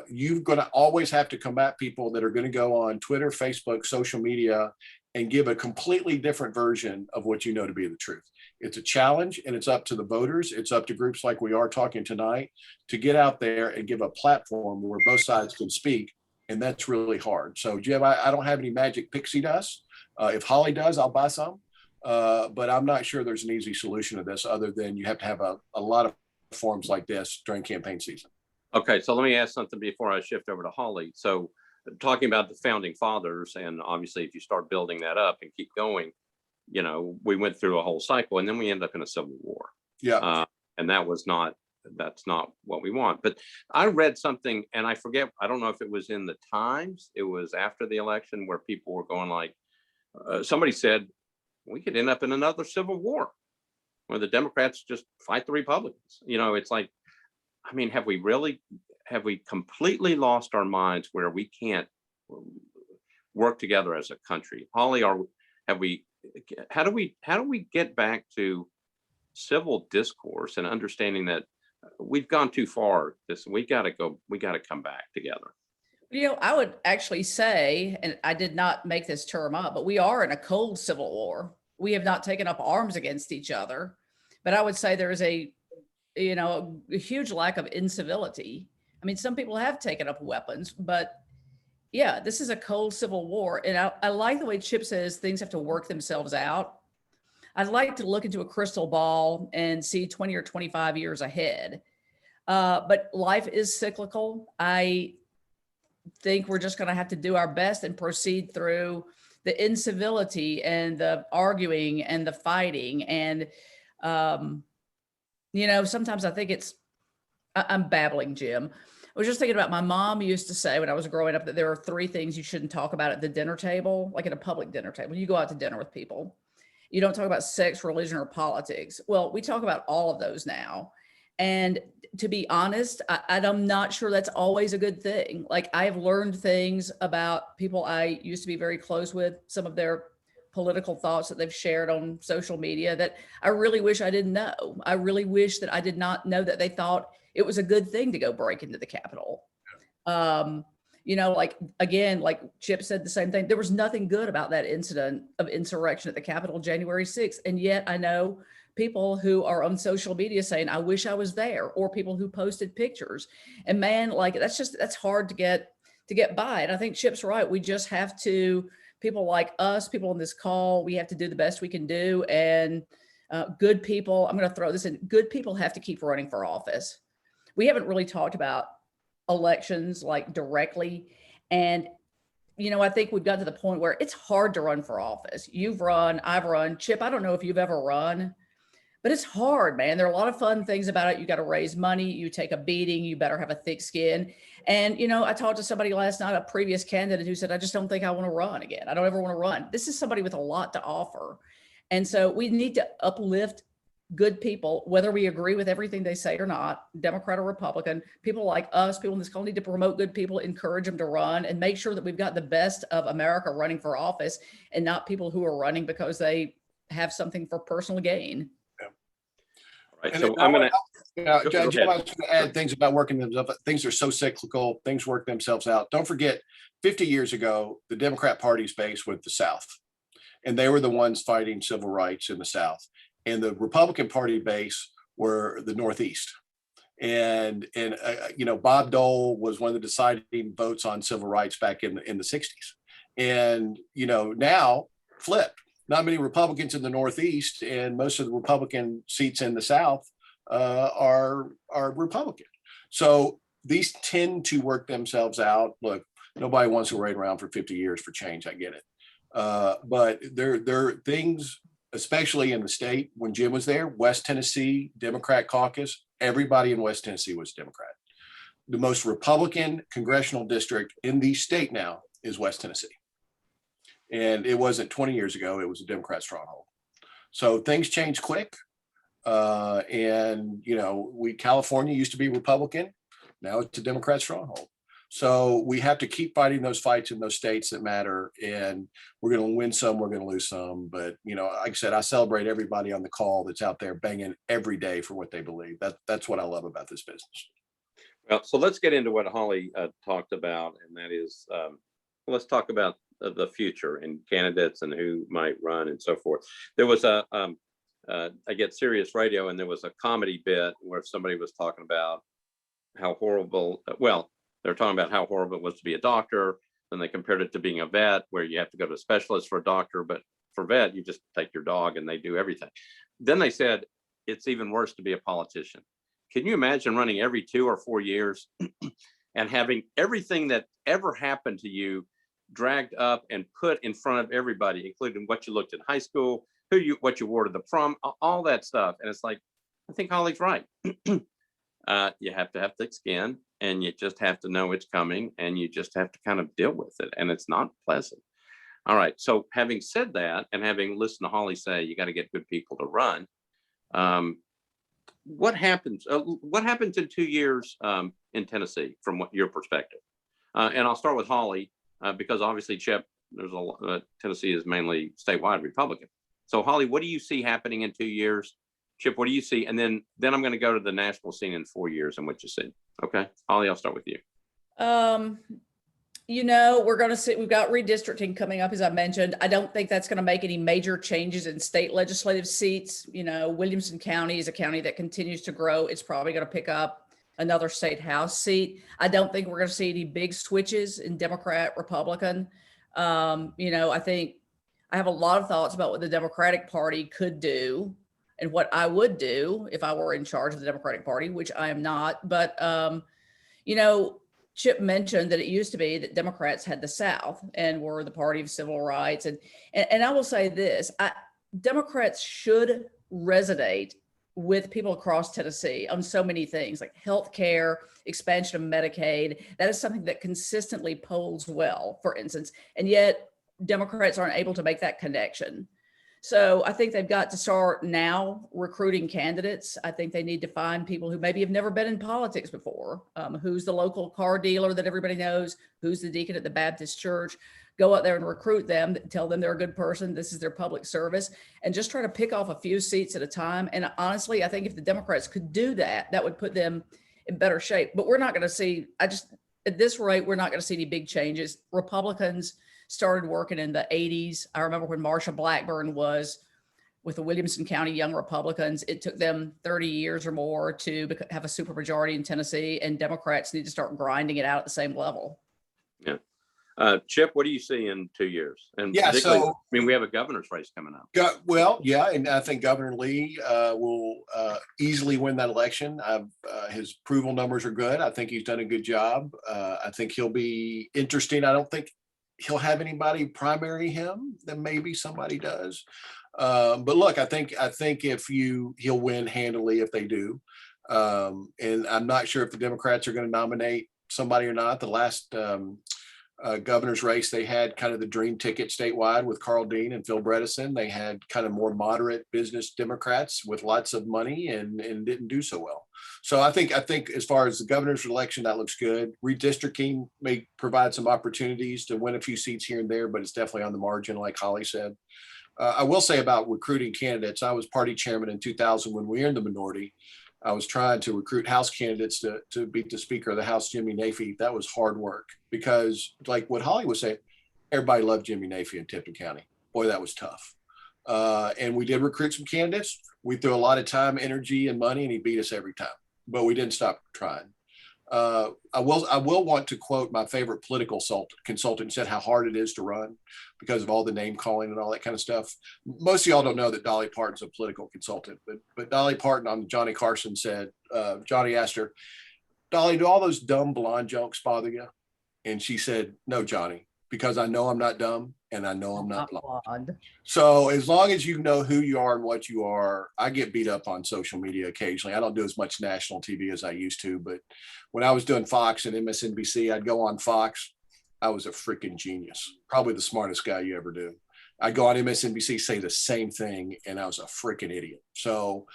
you're going to always have to combat people that are going to go on Twitter, Facebook, social media, and give a completely different version of what you know to be the truth. It's a challenge and it's up to the voters. It's up to groups like we are talking tonight to get out there and give a platform where both sides can speak. And that's really hard. So Jim, I don't have any magic pixie dust. If Holly does, I'll buy some. But I'm not sure there's an easy solution to this other than you have to have a lot of forums like this during campaign season. Okay, so let me ask something before I shift over to Holly. So talking about the founding fathers, and obviously if you start building that up and keep going, we went through a whole cycle and then we end up in a civil war. Yeah. And that's not what we want. But I read something and I forget, I don't know if it was in the Times, it was after the election where people were going like, somebody said, we could end up in another civil war where the Democrats just fight the Republicans. It's like, I mean, have we completely lost our minds where we can't work together as a country? Holly, how do we get back to civil discourse and understanding that we've gone too far? We got to come back together. I would actually say, and I did not make this term up, but we are in a cold civil war. We have not taken up arms against each other, but I would say there is a huge lack of incivility. I mean, some people have taken up weapons, but yeah, this is a cold civil war. And I like the way Chip says things have to work themselves out. I'd like to look into a crystal ball and see 20 or 25 years ahead. But life is cyclical. I think we're just going to have to do our best and proceed through the incivility and the arguing and the fighting. And, sometimes I think I'm babbling, Jim. I was just thinking about my mom used to say when I was growing up that there are 3 things you shouldn't talk about at the dinner table, like at a public dinner table. You go out to dinner with people. You don't talk about sex, religion, or politics. Well, we talk about all of those now. And to be honest, I'm not sure that's always a good thing. Like, I've learned things about people I used to be very close with, some of their political thoughts that they've shared on social media that I really wish I didn't know. I really wish that I did not know that they thought it was a good thing to go break into the Capitol. Like Chip said the same thing. There was nothing good about that incident of insurrection at the Capitol January 6th. And yet I know people who are on social media saying, I wish I was there, or people who posted pictures. And man, like, that's hard to get by. And I think Chip's right. We just have to, people like us, people on this call, we have to do the best we can do. And good people, I'm going to throw this in, good people have to keep running for office. We haven't really talked about elections like directly. And, I think we've got to the point where it's hard to run for office. You've run, I've run. Chip, I don't know if you've ever run, but it's hard, man. There are a lot of fun things about it. You got to raise money. You take a beating. You better have a thick skin. And, I talked to somebody last night, a previous candidate, who said, I just don't think I want to run again. I don't ever want to run. This is somebody with a lot to offer. And so we need to uplift good people, whether we agree with everything they say or not, Democrat or Republican. People like us, people in this call, need to promote good people, encourage them to run, and make sure that we've got the best of America running for office, and not people who are running because they have something for personal gain. Right. And So I'm going to, Jim, I was going to add things about working themselves. Things are so cyclical. Things work themselves out. Don't forget, 50 years ago, the Democrat Party's base was the South, and they were the ones fighting civil rights in the South. And the Republican Party base were the Northeast. And Bob Dole was one of the deciding votes on civil rights back in the 60s. And, now flipped. Not many Republicans in the Northeast, and most of the Republican seats in the South are Republican. So these tend to work themselves out. Look, nobody wants to wait around for 50 years for change. I get it. But there are things, especially in the state, when Jim was there, West Tennessee, Democrat caucus, everybody in West Tennessee was Democrat. The most Republican congressional district in the state now is West Tennessee. And it wasn't 20 years ago, it was a Democrat stronghold. So things change quick. California used to be Republican. Now it's a Democrat stronghold. So we have to keep fighting those fights in those states that matter. And we're going to win some, we're going to lose some. But, like I said, I celebrate everybody on the call that's out there banging every day for what they believe. That's what I love about this business. well, so let's get into what Holly talked about, and that is, let's talk about the future and candidates and who might run and so forth. There was I get Sirius Radio, and there was a comedy bit where somebody was talking about how horrible, they're talking about how horrible it was to be a doctor. Then they compared it to being a vet, where you have to go to a specialist for a doctor, but for vet, you just take your dog and they do everything. Then they said, it's even worse to be a politician. Can you imagine running every 2 or 4 years and having everything that ever happened to you dragged up and put in front of everybody, including what you looked in high school, what you wore to the prom, all that stuff? And it's like, I think Holly's right. You have to have thick skin, and you just have to know it's coming, and you just have to kind of deal with it. And it's not pleasant. All right. So having said that, and having listened to Holly say, you got to get good people to run. What happens? What happens in 2 years in Tennessee, from your perspective? And I'll start with Holly, because obviously, Chip, Tennessee is mainly statewide Republican. So Holly, what do you see happening in 2 years? Chip, what do you see? And then I'm going to go to the national scene in 4 years and what you see. Okay, Holly, I'll start with you. we're going to see, we've got redistricting coming up, as I mentioned. I don't think that's going to make any major changes in state legislative seats. Williamson County is a county that continues to grow. It's probably going to pick up another state house seat. I don't think we're going to see any big switches in Democrat, Republican. I think I have a lot of thoughts about what the Democratic Party could do and what I would do if I were in charge of the Democratic Party, which I am not. But, Chip mentioned that it used to be that Democrats had the South and were the party of civil rights. And I will say this, Democrats should resonate with people across Tennessee on so many things like healthcare, expansion of Medicaid. That is something that consistently polls well, for instance, and yet Democrats aren't able to make that connection. So I think they've got to start now recruiting candidates. I think they need to find people who maybe have never been in politics before. Who's the local car dealer that everybody knows? Who's the deacon at the Baptist church? Go out there and recruit them, tell them they're a good person. This is their public service, and just try to pick off a few seats at a time. And honestly, I think if the Democrats could do that, that would put them in better shape. But we're not going to see, at this rate, we're not going to see any big changes. Republicans started working in the 80s. I remember when Marsha Blackburn was with the Williamson County Young Republicans, it took them 30 years or more to have a supermajority in Tennessee, and Democrats need to start grinding it out at the same level. Yeah. Chip, what do you see in 2 years? And Yeah, particularly, so- we have a governor's race coming up. Well, yeah, and I think Governor Lee will easily win that election. His approval numbers are good. I think he's done a good job. I think he'll be interesting. I don't think he'll have anybody primary him. Then maybe somebody does. But look, I think he'll win handily if they do. And I'm not sure if the Democrats are going to nominate somebody or not. The last governor's race, they had kind of the dream ticket statewide with Carl Dean and Phil Bredesen. They had kind of more moderate business Democrats with lots of money and didn't do so well. So I think as far as the governor's election, that looks good. Redistricting may provide some opportunities to win a few seats here and there, but it's definitely on the margin, like Holly said. I will say about recruiting candidates, I was party chairman in 2000 when we were in the minority. I was trying to recruit House candidates to beat the Speaker of the House, Jimmy Nafee. That was hard work because, like what Holly was saying, everybody loved Jimmy Nafee in Tipton County. Boy, that was tough. And we did recruit some candidates. We threw a lot of time, energy, and money, and he beat us every time. But we didn't stop trying. I will want to quote my favorite political consultant, said how hard it is to run because of all the name calling and all that kind of stuff. Most of y'all don't know that Dolly Parton's a political consultant, but Dolly Parton on Johnny Carson said, Johnny asked her, Dolly, do all those dumb blonde jokes bother you? And she said, no, Johnny, because I know I'm not dumb and I know I'm not blonde. So as long as you know who you are and what you are, I get beat up on social media occasionally. I don't do as much national TV as I used to, but when I was doing Fox and MSNBC, I'd go on Fox. I was a freaking genius, probably the smartest guy you ever do. I'd go on MSNBC, say the same thing, and I was a freaking idiot. So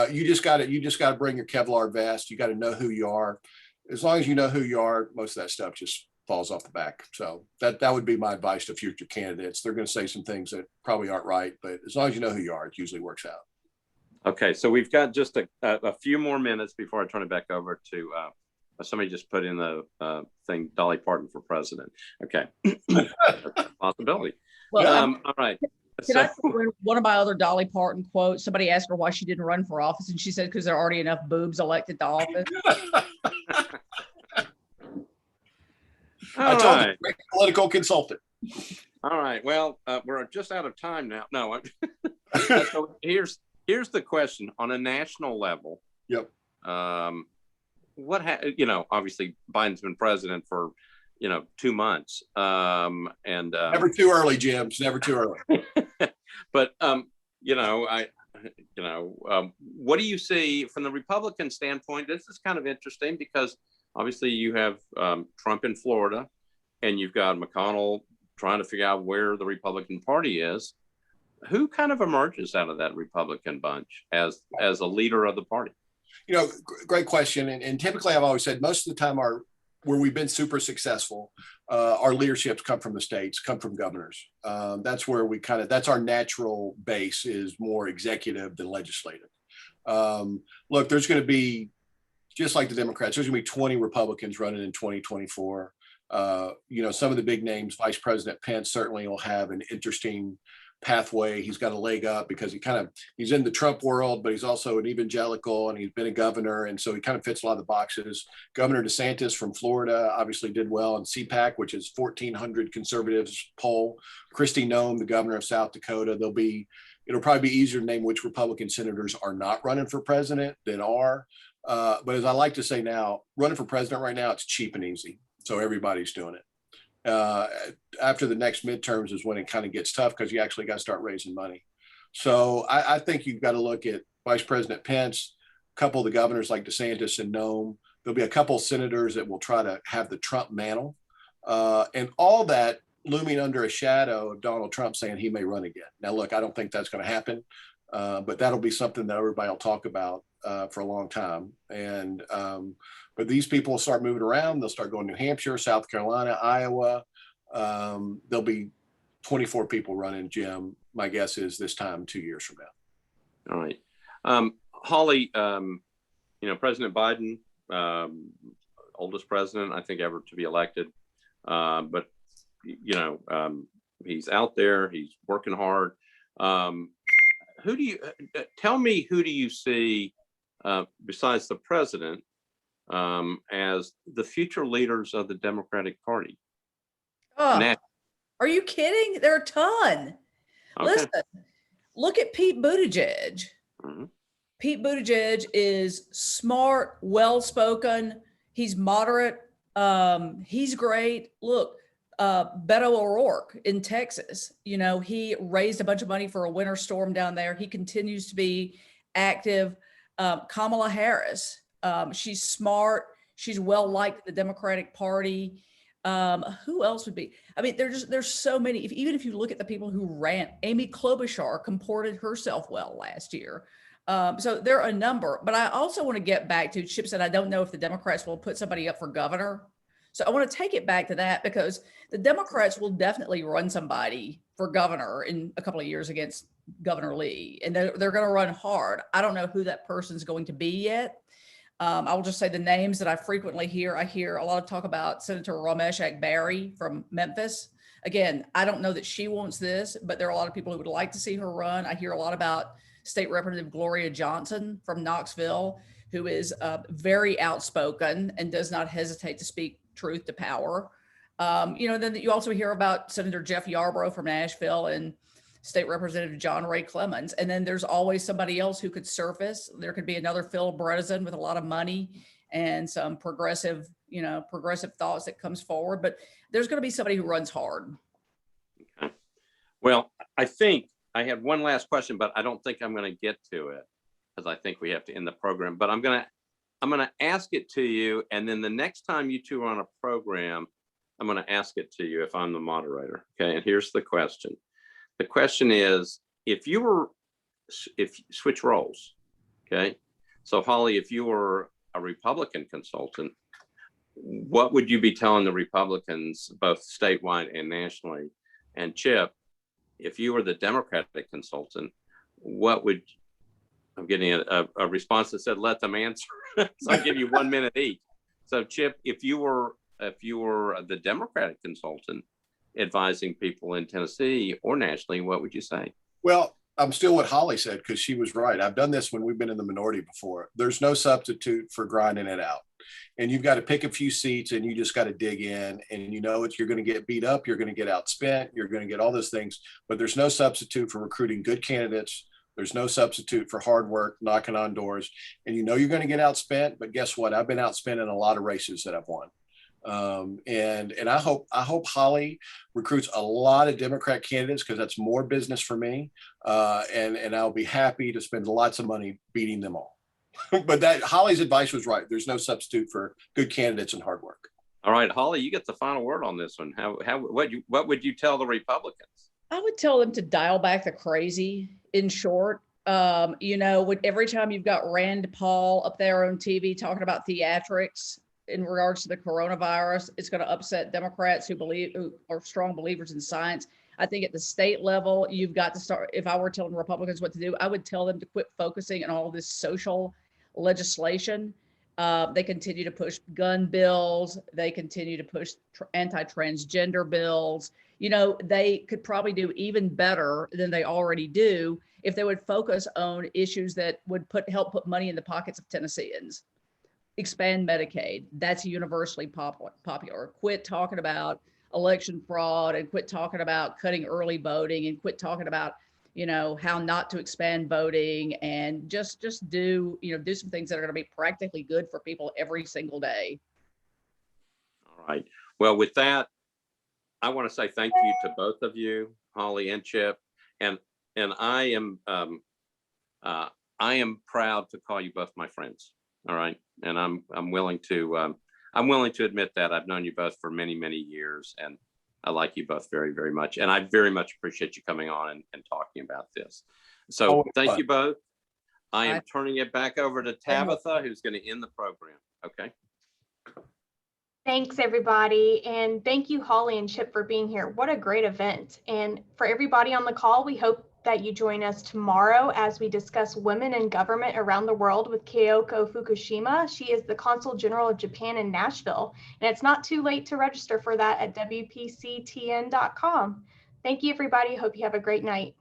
you just got to bring your Kevlar vest. You got to know who you are. As long as you know who you are, most of that stuff just falls off the back. So that would be my advice to future candidates. They're going to say some things that probably aren't right, but as long as you know who you are, it usually works out. Okay, so we've got just a few more minutes before I turn it back over to somebody just put in the thing, Dolly Parton for president. Okay, possibility. Well, all right. Can I throw in one of my other Dolly Parton quotes? Somebody asked her why she didn't run for office, and she said, because there are already enough boobs elected to office. I told you, political consultant. All right. Well, we're just out of time now. No. So here's the question on a national level. Yep. Obviously Biden's been president for 2 months. Never too early, Jim. It's never too early. But what do you see from the Republican standpoint? This is kind of interesting because obviously you have Trump in Florida, and you've got McConnell trying to figure out where the Republican Party is. Who kind of emerges out of that Republican bunch as a leader of the party? Great question. And typically I've always said most of the time where we've been super successful, our leaderships come from the states, come from governors. That's where that's our natural base, is more executive than legislative. Look, there's going to be, just like the Democrats, there's going to be 20 Republicans running in 2024. Some of the big names, Vice President Pence certainly will have an interesting pathway. He's got a leg up because he's in the Trump world, but he's also an evangelical and he's been a governor. And so he kind of fits a lot of the boxes. Governor DeSantis from Florida obviously did well in CPAC, which is 1,400 conservatives poll. Kristi Noem, the governor of South Dakota, it'll probably be easier to name which Republican senators are not running for president than are. But as I like to say now, running for president right now, it's cheap and easy. So everybody's doing it. After the next midterms is when it kind of gets tough because you actually got to start raising money. So I think you've got to look at Vice President Pence, a couple of the governors like DeSantis and Noem. There'll be a couple of senators that will try to have the Trump mantle, and all that looming under a shadow of Donald Trump saying he may run again. Now, look, I don't think that's going to happen, but that'll be something that everybody will talk about for a long time. And but these people will start moving around. They'll start going to New Hampshire, South Carolina, Iowa. There'll be 24 people running, Jim. My guess is this time 2 years from now. All right. Holly, President Biden, oldest president, I think, ever to be elected. But, he's out there, he's working hard. Who do you see besides the president as the future leaders of the Democratic Party? Oh, are you kidding? There are a ton. Okay. Listen, look at Pete Buttigieg. Mhm. Pete Buttigieg is smart, well-spoken. He's moderate. He's great. Look, Beto O'Rourke in Texas, he raised a bunch of money for a winter storm down there. He continues to be active. Kamala Harris, she's smart. She's well-liked in the Democratic Party. Who else would be? I mean, there's so many. Even if you look at the people who ran, Amy Klobuchar comported herself well last year. So there are a number, but I also want to get back to Chip said, I don't know if the Democrats will put somebody up for governor. So I want to take it back to that because the Democrats will definitely run somebody for governor in a couple of years against Governor Lee, and they're going to run hard. I don't know who that person's going to be yet. I will just say the names that I frequently hear. I hear a lot of talk about Senator Ramesh Akbari from Memphis. Again, I don't know that she wants this, but there are a lot of people who would like to see her run. I hear a lot about State Representative Gloria Johnson from Knoxville, who is very outspoken and does not hesitate to speak truth to power. Then you also hear about Senator Jeff Yarborough from Nashville and State Representative John Ray Clemens. And then there's always somebody else who could surface. There could be another Phil Bredesen with a lot of money and some progressive thoughts that comes forward. But there's going to be somebody who runs hard. Okay. Well, I think I had one last question, but I don't think I'm going to get to it because I think we have to end the program. But I'm going to ask it to you, and then the next time you two are on a program, I'm going to ask it to you if I'm the moderator. Okay. And here's the question. The question is, if you switch roles, okay? So Holly, if you were a Republican consultant, what would you be telling the Republicans, both statewide and nationally? And Chip, if you were the Democratic consultant, I'm getting a response that said, let them answer. So I'll give you 1 minute each. So Chip, if you were the Democratic consultant, advising people in Tennessee or nationally, what would you say? Well, I'm still what Holly said because she was right. I've done this when we've been in the minority before. There's no substitute for grinding it out. And you've got to pick a few seats and you just got to dig in, and you're going to get beat up, you're going to get outspent, you're going to get all those things, but there's no substitute for recruiting good candidates. There's no substitute for hard work, knocking on doors, and you're going to get outspent, but guess what? I've been outspent in a lot of races that I've won. And I hope Holly recruits a lot of Democrat candidates because that's more business for me. And I'll be happy to spend lots of money beating them all. But Holly's advice was right. There's no substitute for good candidates and hard work. All right, Holly, you get the final word on this one. What would you tell the Republicans? I would tell them to dial back the crazy. In short, every time you've got Rand Paul up there on TV talking about theatrics in regards to the coronavirus, it's going to upset Democrats who are strong believers in science. I think at the state level, you've got to start. If I were telling Republicans what to do, I would tell them to quit focusing on all this social legislation They continue to push gun bills. They continue to push anti-transgender bills. You know, they could probably do even better than they already do if they would focus on issues that would help put money in the pockets of Tennesseans. Expand Medicaid. That's universally popular. Quit talking about election fraud and quit talking about cutting early voting and quit talking about, you know, how not to expand voting, and just do, you know, do some things that are going to be practically good for people every single day. All right. Well, with that, I want to say thank you to both of you, Holly and Chip, and I am proud to call you both my friends. All right, and I'm willing to admit that I've known you both for many, many years, and I like you both very, very much. And I very much appreciate you coming on and talking about this. So thank you both. I am turning it back over to Tabitha, who's going to end the program. Okay. Thanks, everybody. And thank you, Holly and Chip, for being here. What a great event. And for everybody on the call, we hope that you join us tomorrow as we discuss women in government around the world with Kyoko Fukushima. She is the Consul General of Japan in Nashville. And it's not too late to register for that at WPCTN.com. Thank you, everybody. Hope you have a great night.